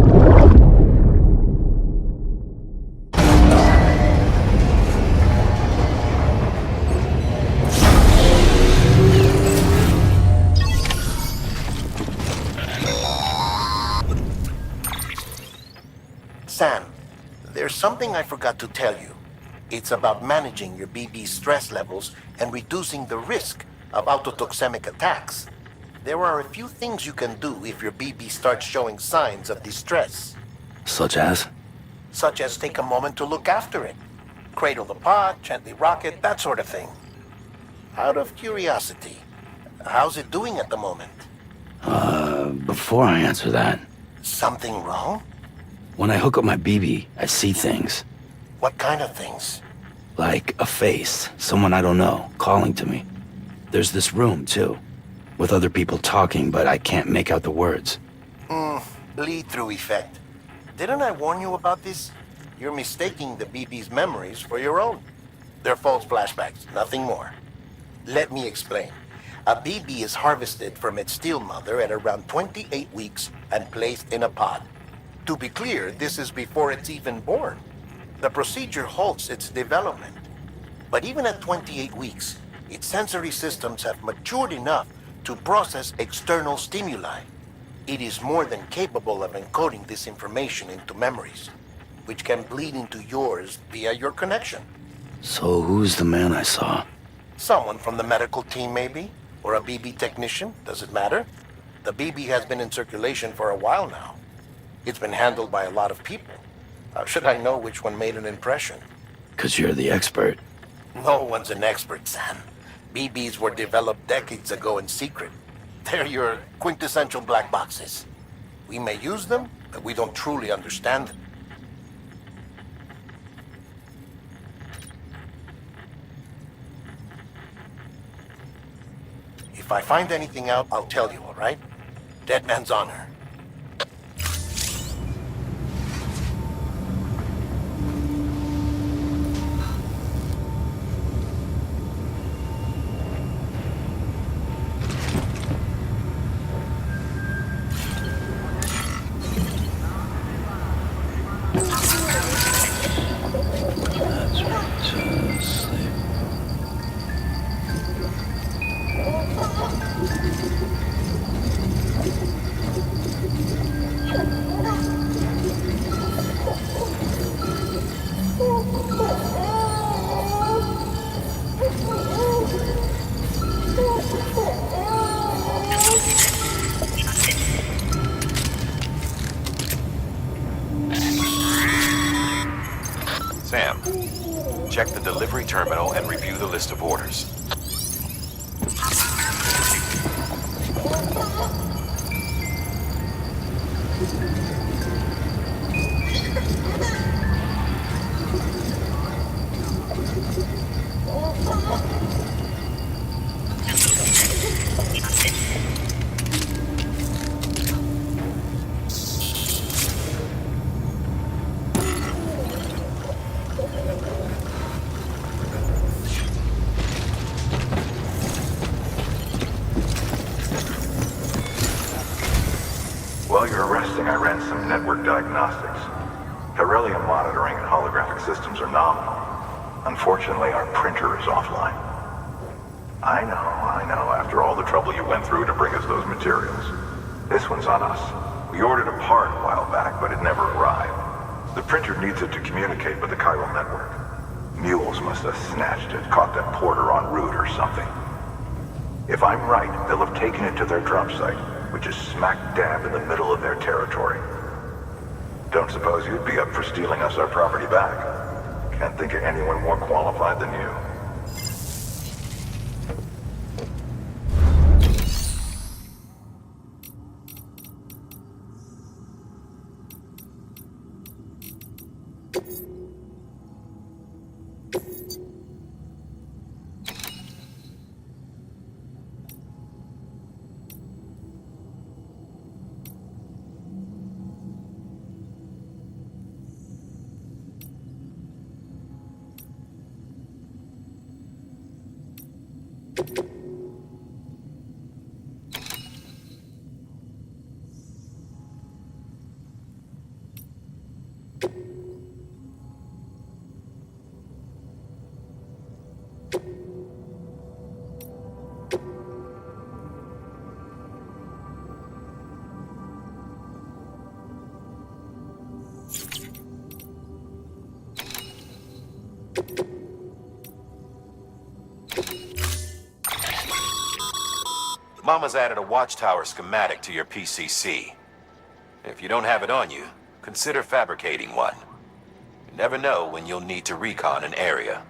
Sam, there's something I forgot to tell you. It's about managing your BB stress levels and reducing the risk of autotoxemic attacks. There are a few things you can do if your BB starts showing signs of distress. Such as? Such as take a moment to look after it. Cradle the pod, gently rock it, that sort of thing. Out of curiosity, how's it doing at the moment? Before I answer that... Something wrong? When I hook up my BB, I see things. What kind of things? Like a face, someone I don't know, calling to me. There's this room, too, with other people talking, but I can't make out the words. Bleed-through effect. Didn't I warn you about this? You're mistaking the BB's memories for your own. They're false flashbacks, nothing more. Let me explain. A BB is harvested from its steel mother at around 28 weeks and placed in a pod. To be clear, this is before it's even born. The procedure halts its development. But even at 28 weeks, its sensory systems have matured enough to process external stimuli. It is more than capable of encoding this information into memories, which can bleed into yours via your connection. So who's the man I saw? Someone from the medical team, maybe? Or a BB technician? Does it matter? The BB has been in circulation for a while now. It's been handled by a lot of people. How should I know which one made an impression? 'Cause you're the expert. No one's an expert, Sam. BBs were developed decades ago in secret. They're your quintessential black boxes. We may use them, but we don't truly understand them. If I find anything out, I'll tell you, all right? Dead man's honor. Sam, check the delivery terminal and review the list of orders. While you're resting, I ran some network diagnostics. Beryllium monitoring and holographic systems are nominal. Unfortunately, our printer is offline. I know, after all the trouble you went through to bring us those materials. This one's on us. We ordered a part a while back, but it never arrived. The printer needs it to communicate with the chiral network. Mules must have snatched it, caught that porter en route or something. If I'm right, they'll have taken it to their drop site, which is smack dab in the middle of their territory. Don't suppose you'd be up for stealing us our property back? Can't think of anyone more qualified than you. Mama's added a watchtower schematic to your PCC. If you don't have it on you, consider fabricating one. You never know when you'll need to recon an area.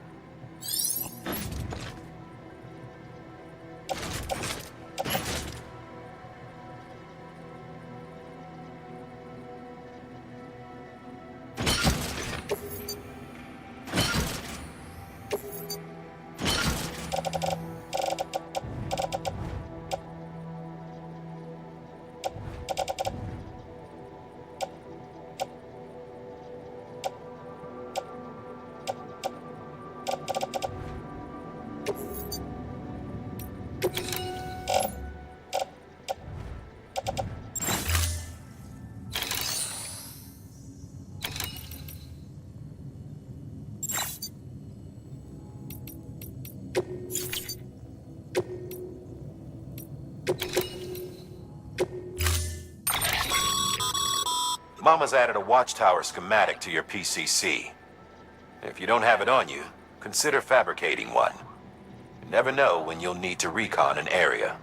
Mama's added a watchtower schematic to your PCC. If you don't have it on you, consider fabricating one. You never know when you'll need to recon an area.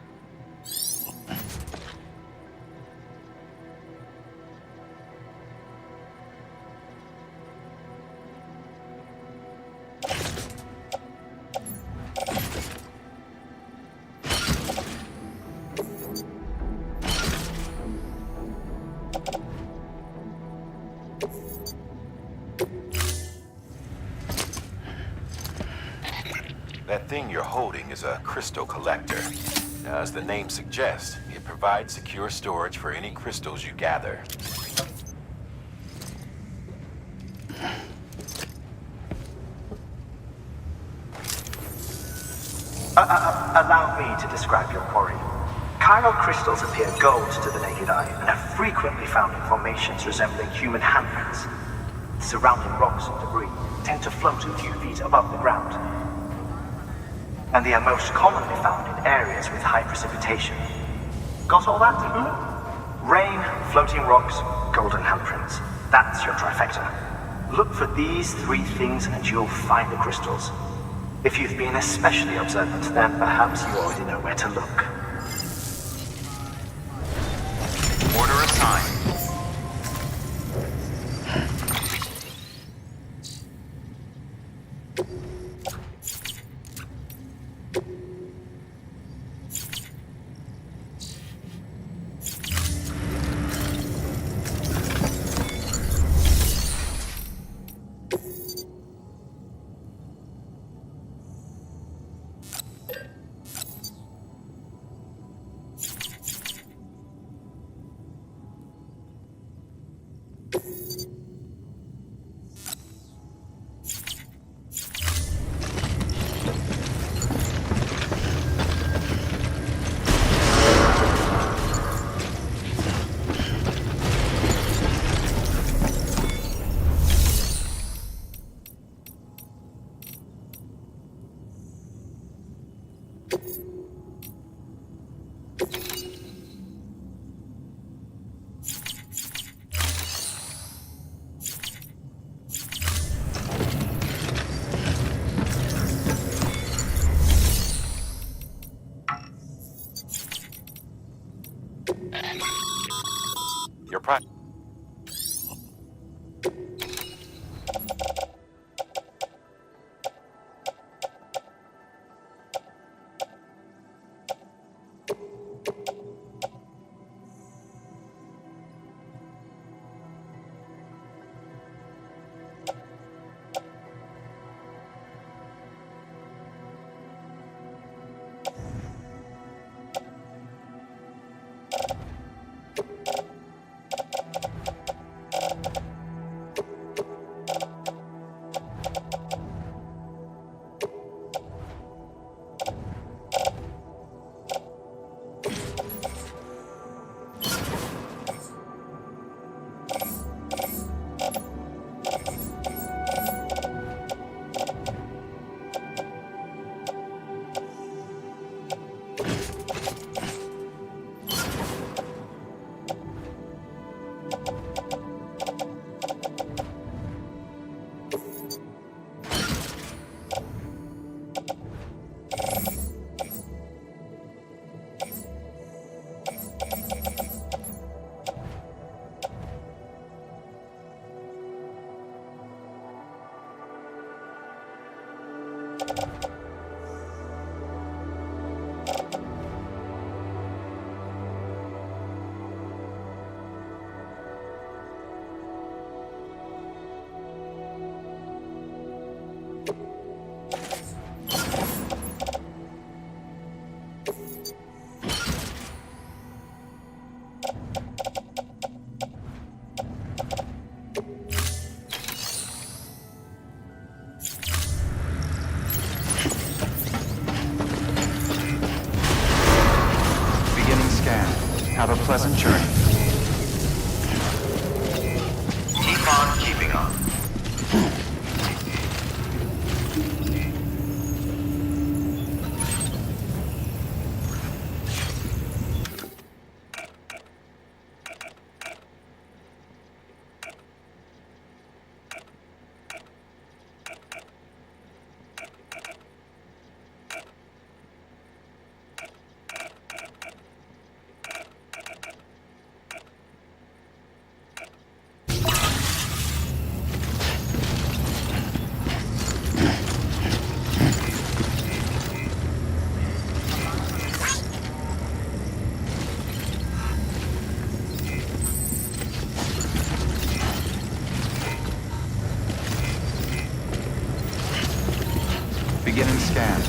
That thing you're holding is a crystal collector. Now, as the name suggests, it provides secure storage for any crystals you gather. Allow me to describe your quarry. Chiral crystals appear gold to the naked eye and are frequently found in formations resembling human handprints. Surrounding rocks and debris tend to float a few feet above the ground, and they are most commonly found in areas with high precipitation. Got all that? Rain, floating rocks, golden handprints. That's your trifecta. Look for these three things and you'll find the crystals. If you've been especially observant, then perhaps you already know where to look. Order assigned. Your pri- Have a pleasant journey. Keep on keeping on. Beginning scan.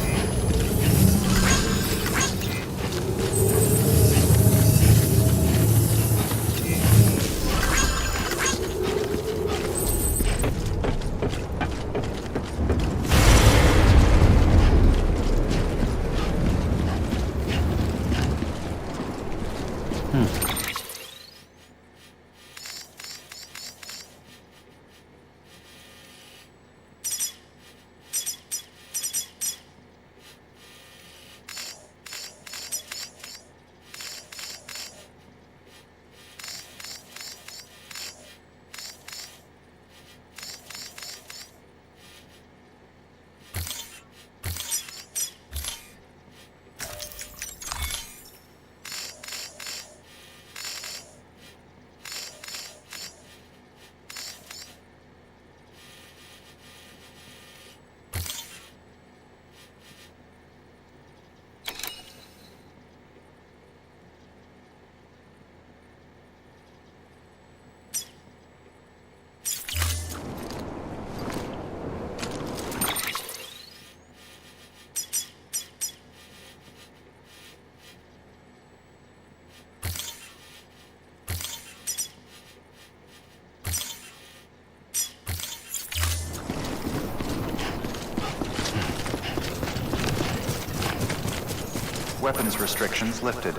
Weapons restrictions lifted.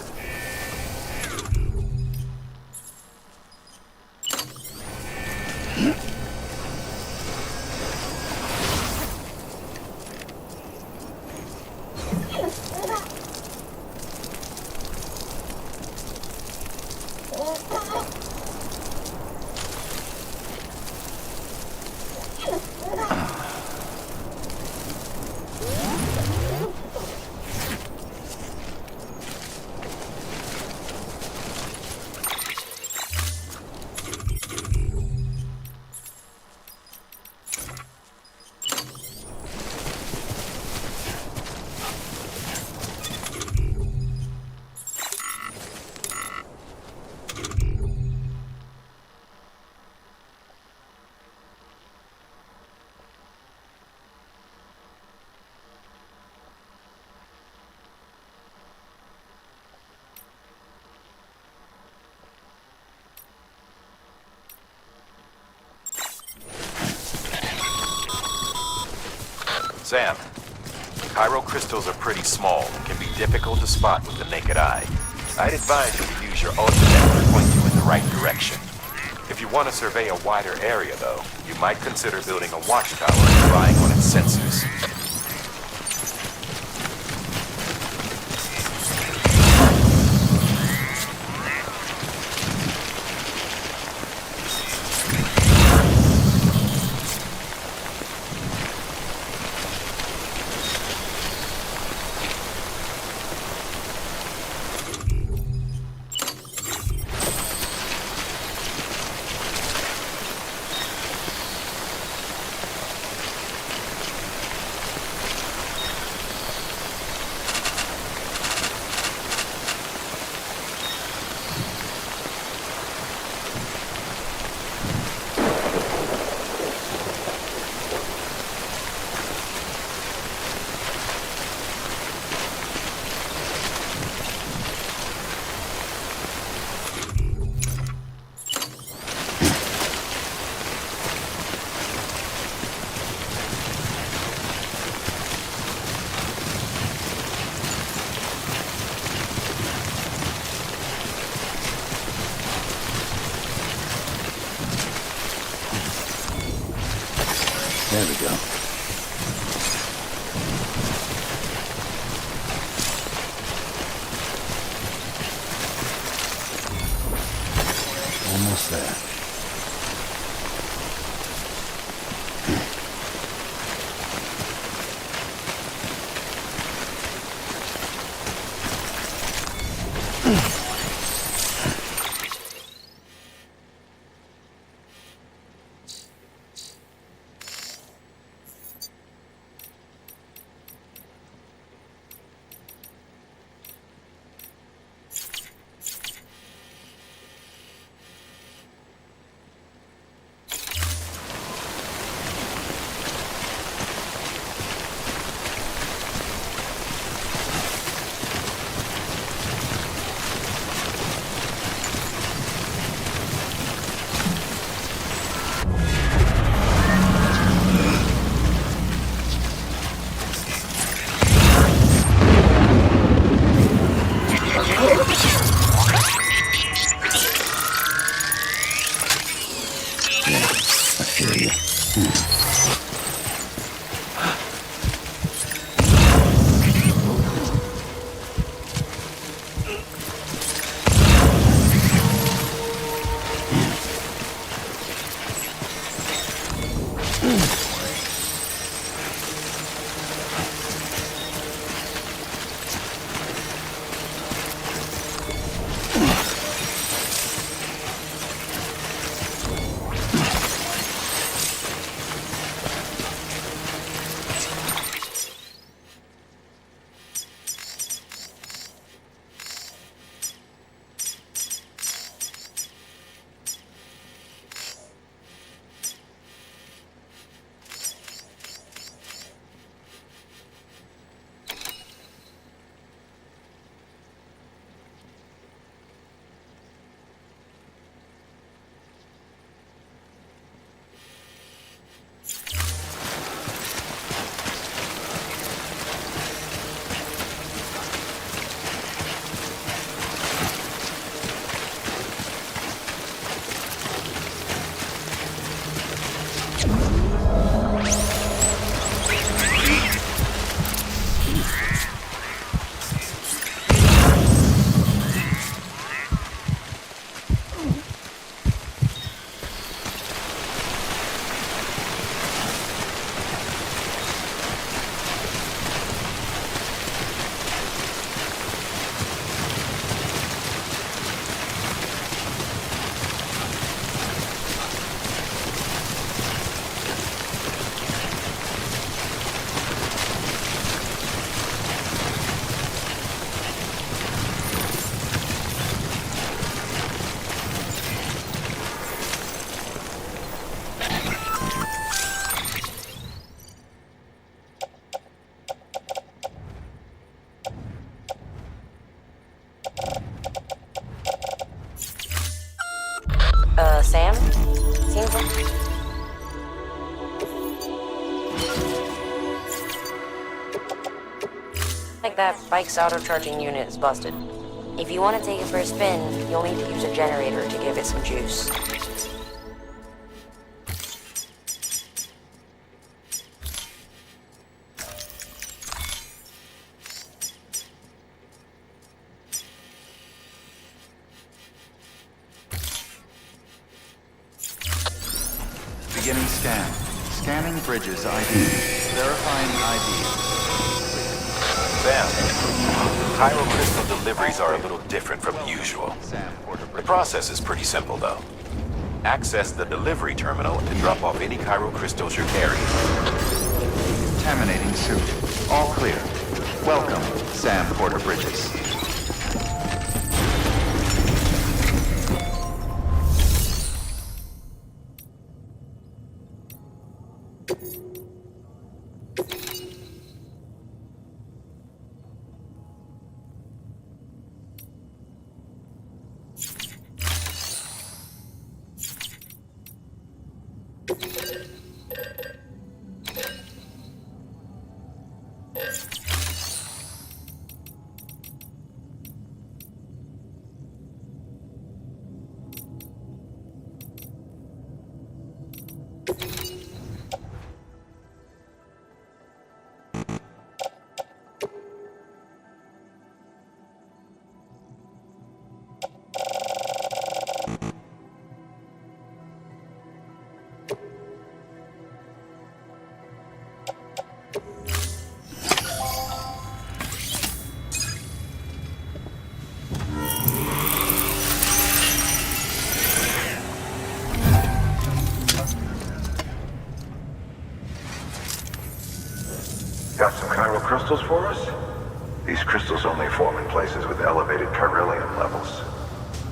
Sam, chiral crystals are pretty small and can be difficult to spot with the naked eye. I'd advise you to use your ultimate to point you in the right direction. If you want to survey a wider area, though, you might consider building a watchtower and relying on its sensors. There we go. Almost there. Sam? Seems like that bike's auto-charging unit is busted. If you want to take it for a spin, you'll need to use a generator to give it some juice. Beginning scan. Scanning Bridges ID. Verifying ID. Sam, Chiral crystal deliveries are a little different from usual. The process is pretty simple, though. Access the delivery terminal to drop off any chiral crystals you're carrying. Contaminating suit. All clear. Welcome, Sam Porter Bridges. Got some chiral crystals for us? These crystals only form in places with elevated chiralium levels,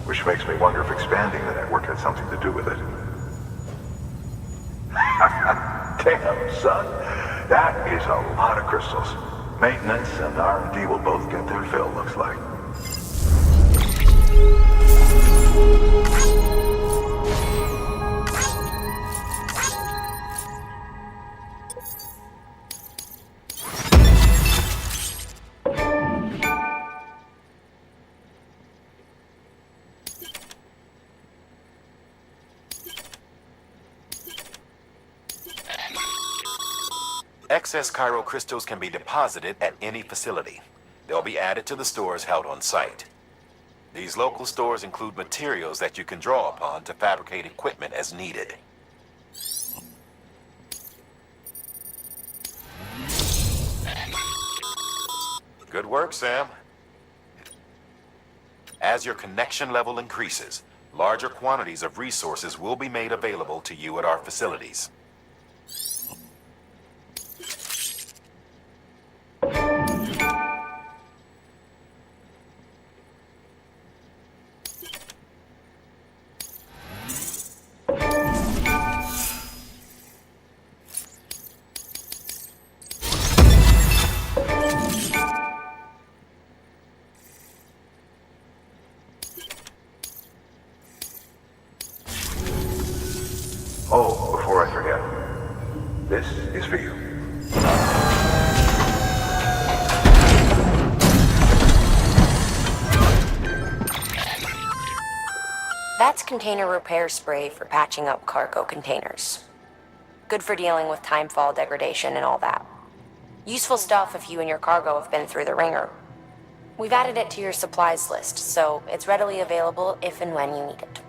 which makes me wonder if expanding the network had something to do with it. Damn, son. That is a lot of crystals. Maintenance and R&D will both get their fill, looks like. Excess chiral crystals can be deposited at any facility. They'll be added to the stores held on site. These local stores include materials that you can draw upon to fabricate equipment as needed. Good work, Sam. As your connection level increases, larger quantities of resources will be made available to you at our facilities. Oh, before I forget, this is for you. That's container repair spray for patching up cargo containers. Good for dealing with timefall degradation and all that. Useful stuff if you and your cargo have been through the ringer. We've added it to your supplies list, so it's readily available if and when you need it.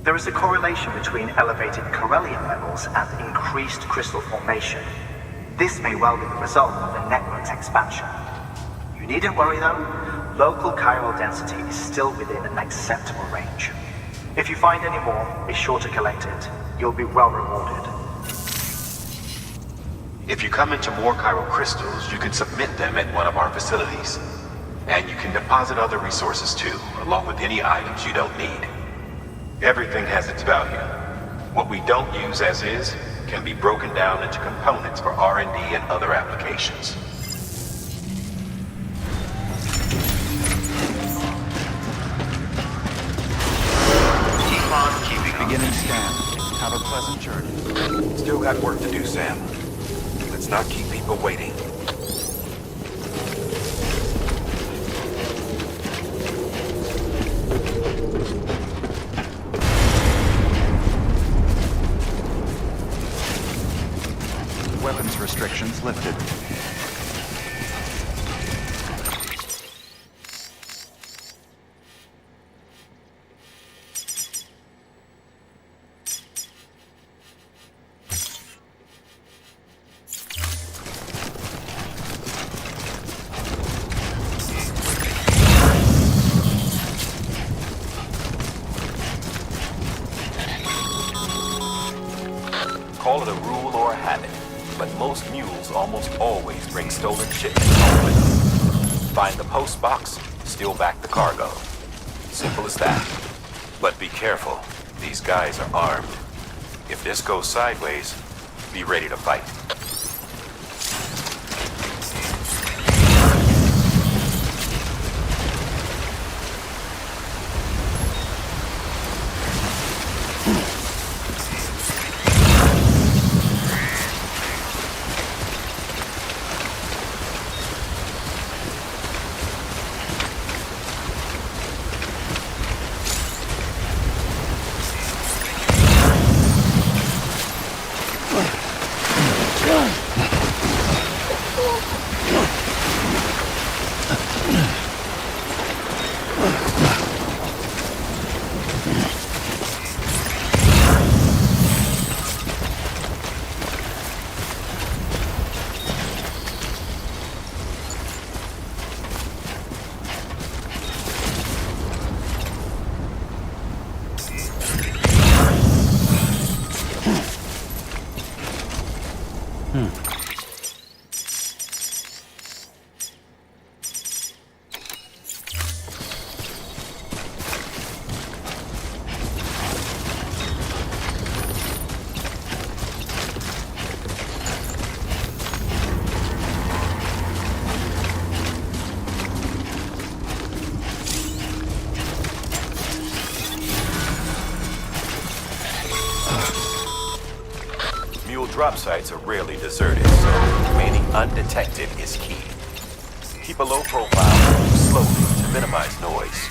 There is a correlation between elevated chiralium levels and increased crystal formation. This may well be the result of the network's expansion. You needn't worry though, local chiral density is still within an acceptable range. If you find any more, be sure to collect it. You'll be well rewarded. If you come into more chiral crystals, you can submit them at one of our facilities. And you can deposit other resources too, along with any items you don't need. Everything has its value. What we don't use as is can be broken down into components for R&D and other applications. Keep on keeping on. Beginning scan. Have a pleasant journey. Still got work to do, Sam. Let's not keep people waiting. Weapons restrictions lifted. Call it a rule or a habit, but most mules almost always bring stolen shipments home with them. Find the post box, steal back the cargo. Simple as that. But be careful. These guys are armed. If this goes sideways, be ready to fight. Drop sites are rarely deserted, so remaining undetected is key. Keep a low profile, move slowly to minimize noise.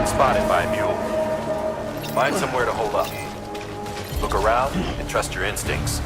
Spotted by a mule. Find somewhere to hold up. Look around and trust your instincts.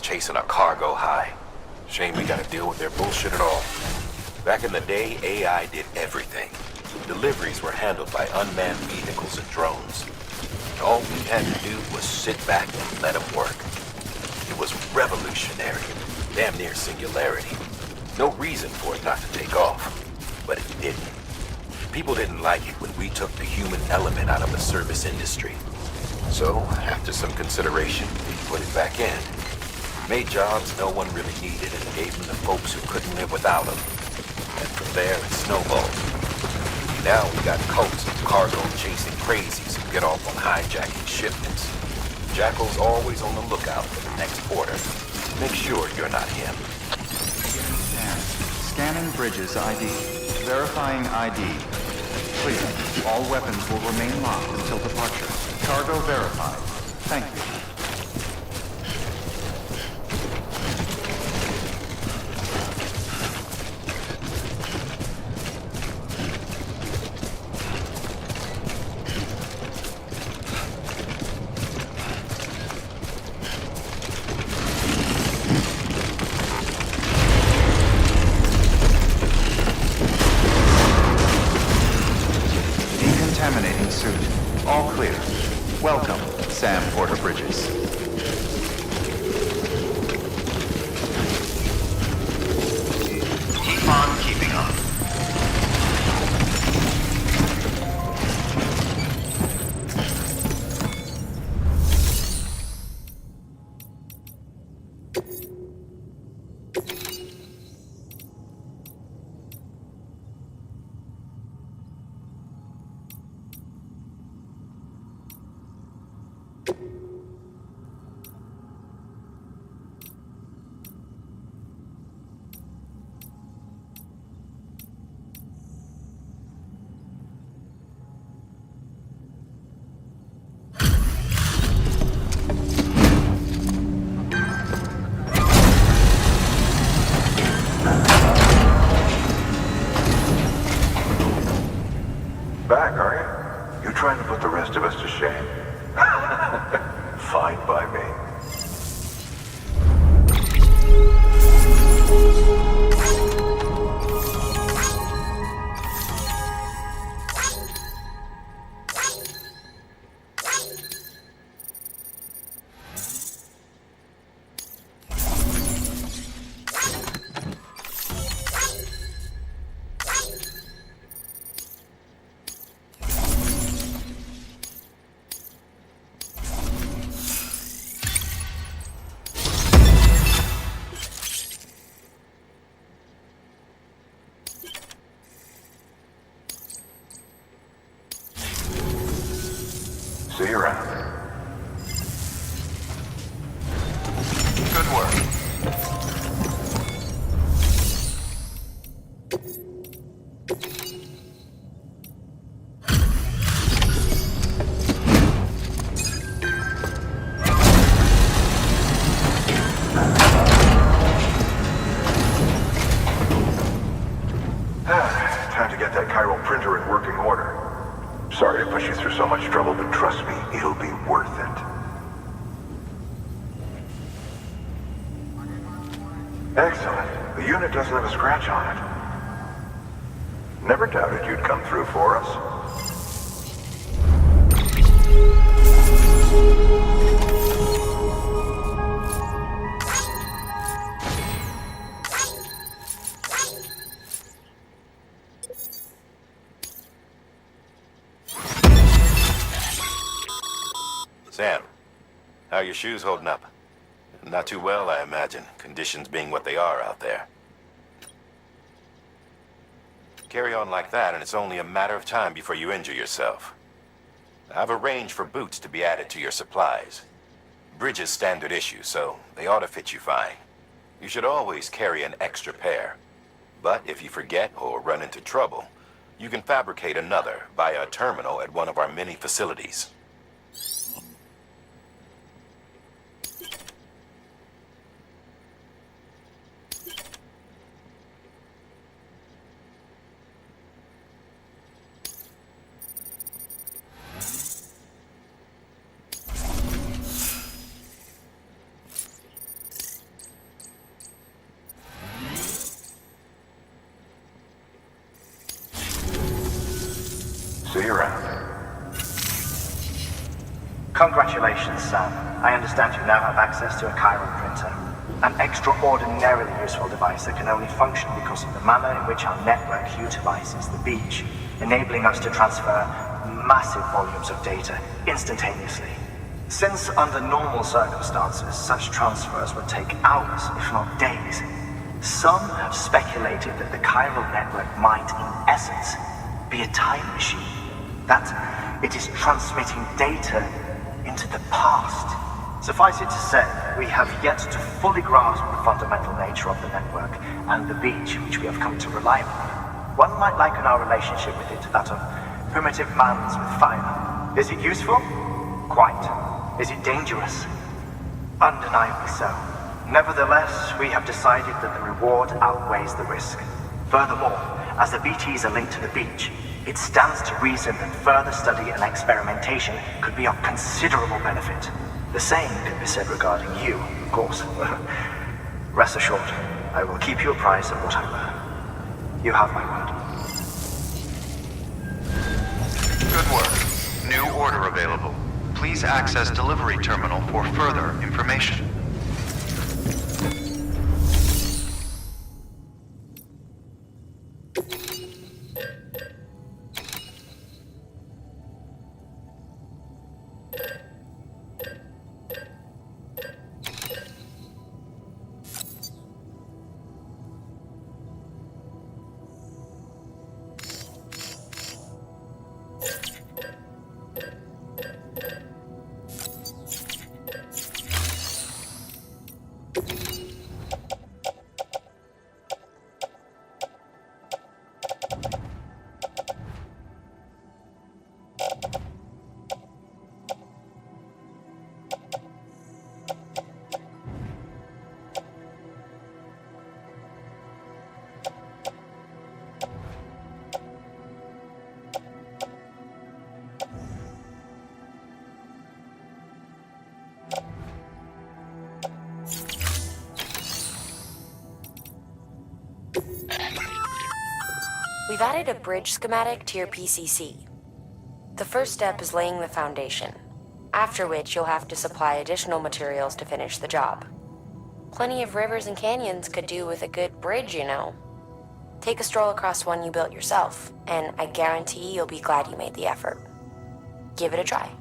chasing a cargo high. Shame we gotta deal with their bullshit at all. Back in the day, AI did everything. Deliveries were handled by unmanned vehicles and drones. All we had to do was sit back and let them work. It was revolutionary, damn near singularity. No reason for it not to take off, but it didn't. People didn't like it when we took the human element out of the service industry. So, after some consideration, we put it back in. Made jobs no one really needed and gave them to folks who couldn't live without them. And from there, it snowballed. Now we got cults of cargo chasing crazies who get off on hijacking shipments. Jackal's always on the lookout for the next order. Make sure you're not him. Scanning Bridges ID. Verifying ID. Clear. All weapons will remain locked until departure. Cargo verified. Thank you. Decontaminating suit. All clear. Welcome, Sam Porter Bridges. Keep on keeping on. Back, are you? You trying to put the rest of us to shame? Fine by me. See you around. Good work. Time to get that chiral printer in working order. Sorry to push you through so much trouble, but trust me, it'll be worth it. Excellent. The unit doesn't have a scratch on it. Never doubted you'd come through for us. Sam, how are your shoes holding up? Not too well, I imagine, conditions being what they are out there. Carry on like that, and it's only a matter of time before you injure yourself. I've arranged for boots to be added to your supplies. Bridges standard issue, so they ought to fit you fine. You should always carry an extra pair. But if you forget or run into trouble, you can fabricate another via a terminal at one of our many facilities. See you around. Congratulations, Sam. I understand you now have access to a chiral printer. An extraordinarily useful device that can only function because of the manner in which our network utilizes the beach, enabling us to transfer massive volumes of data instantaneously. Since under normal circumstances, such transfers would take hours, if not days, some have speculated that the chiral network might, in essence, be a time machine. That it is transmitting data into the past. Suffice it to say, we have yet to fully grasp the fundamental nature of the network and the beach which we have come to rely on. One might liken our relationship with it to that of primitive mans with fire. Is it useful? Quite. Is it dangerous? Undeniably so. Nevertheless, we have decided that the reward outweighs the risk. Furthermore, as the BTs are linked to the beach, it stands to reason that further study and experimentation could be of considerable benefit. The same can be said regarding you, of course. Rest assured, I will keep you apprised of what I learn. You have my word. Good work. New order available. Please access delivery terminal for further information. We've added a bridge schematic to your PCC. The first step is laying the foundation, after which you'll have to supply additional materials to finish the job. Plenty of rivers and canyons could do with a good bridge, you know. Take a stroll across one you built yourself, and I guarantee you'll be glad you made the effort. Give it a try.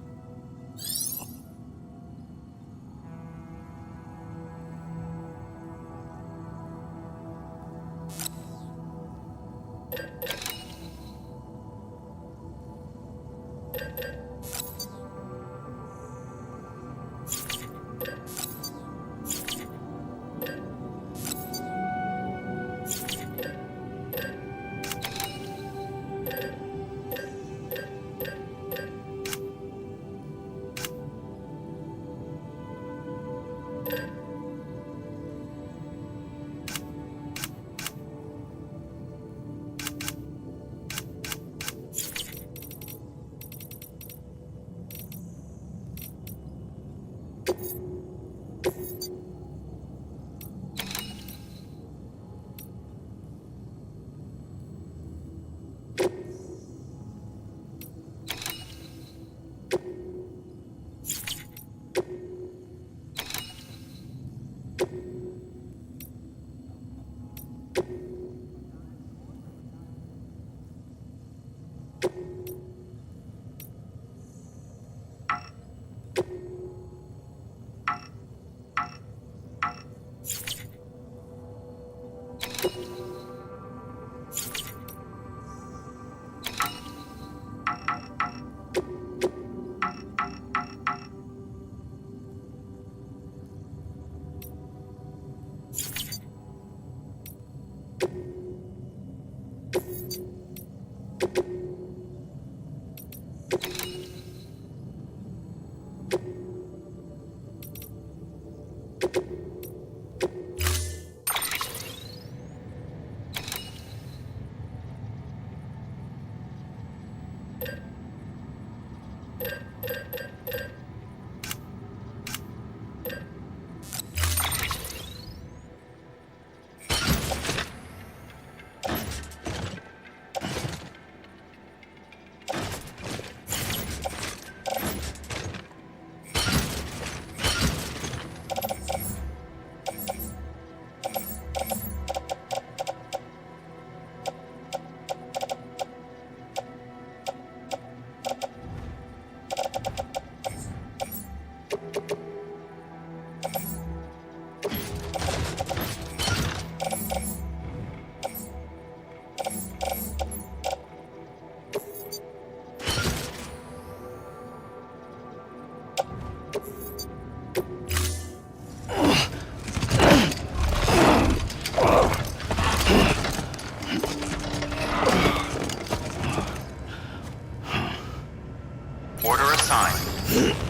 Order assigned.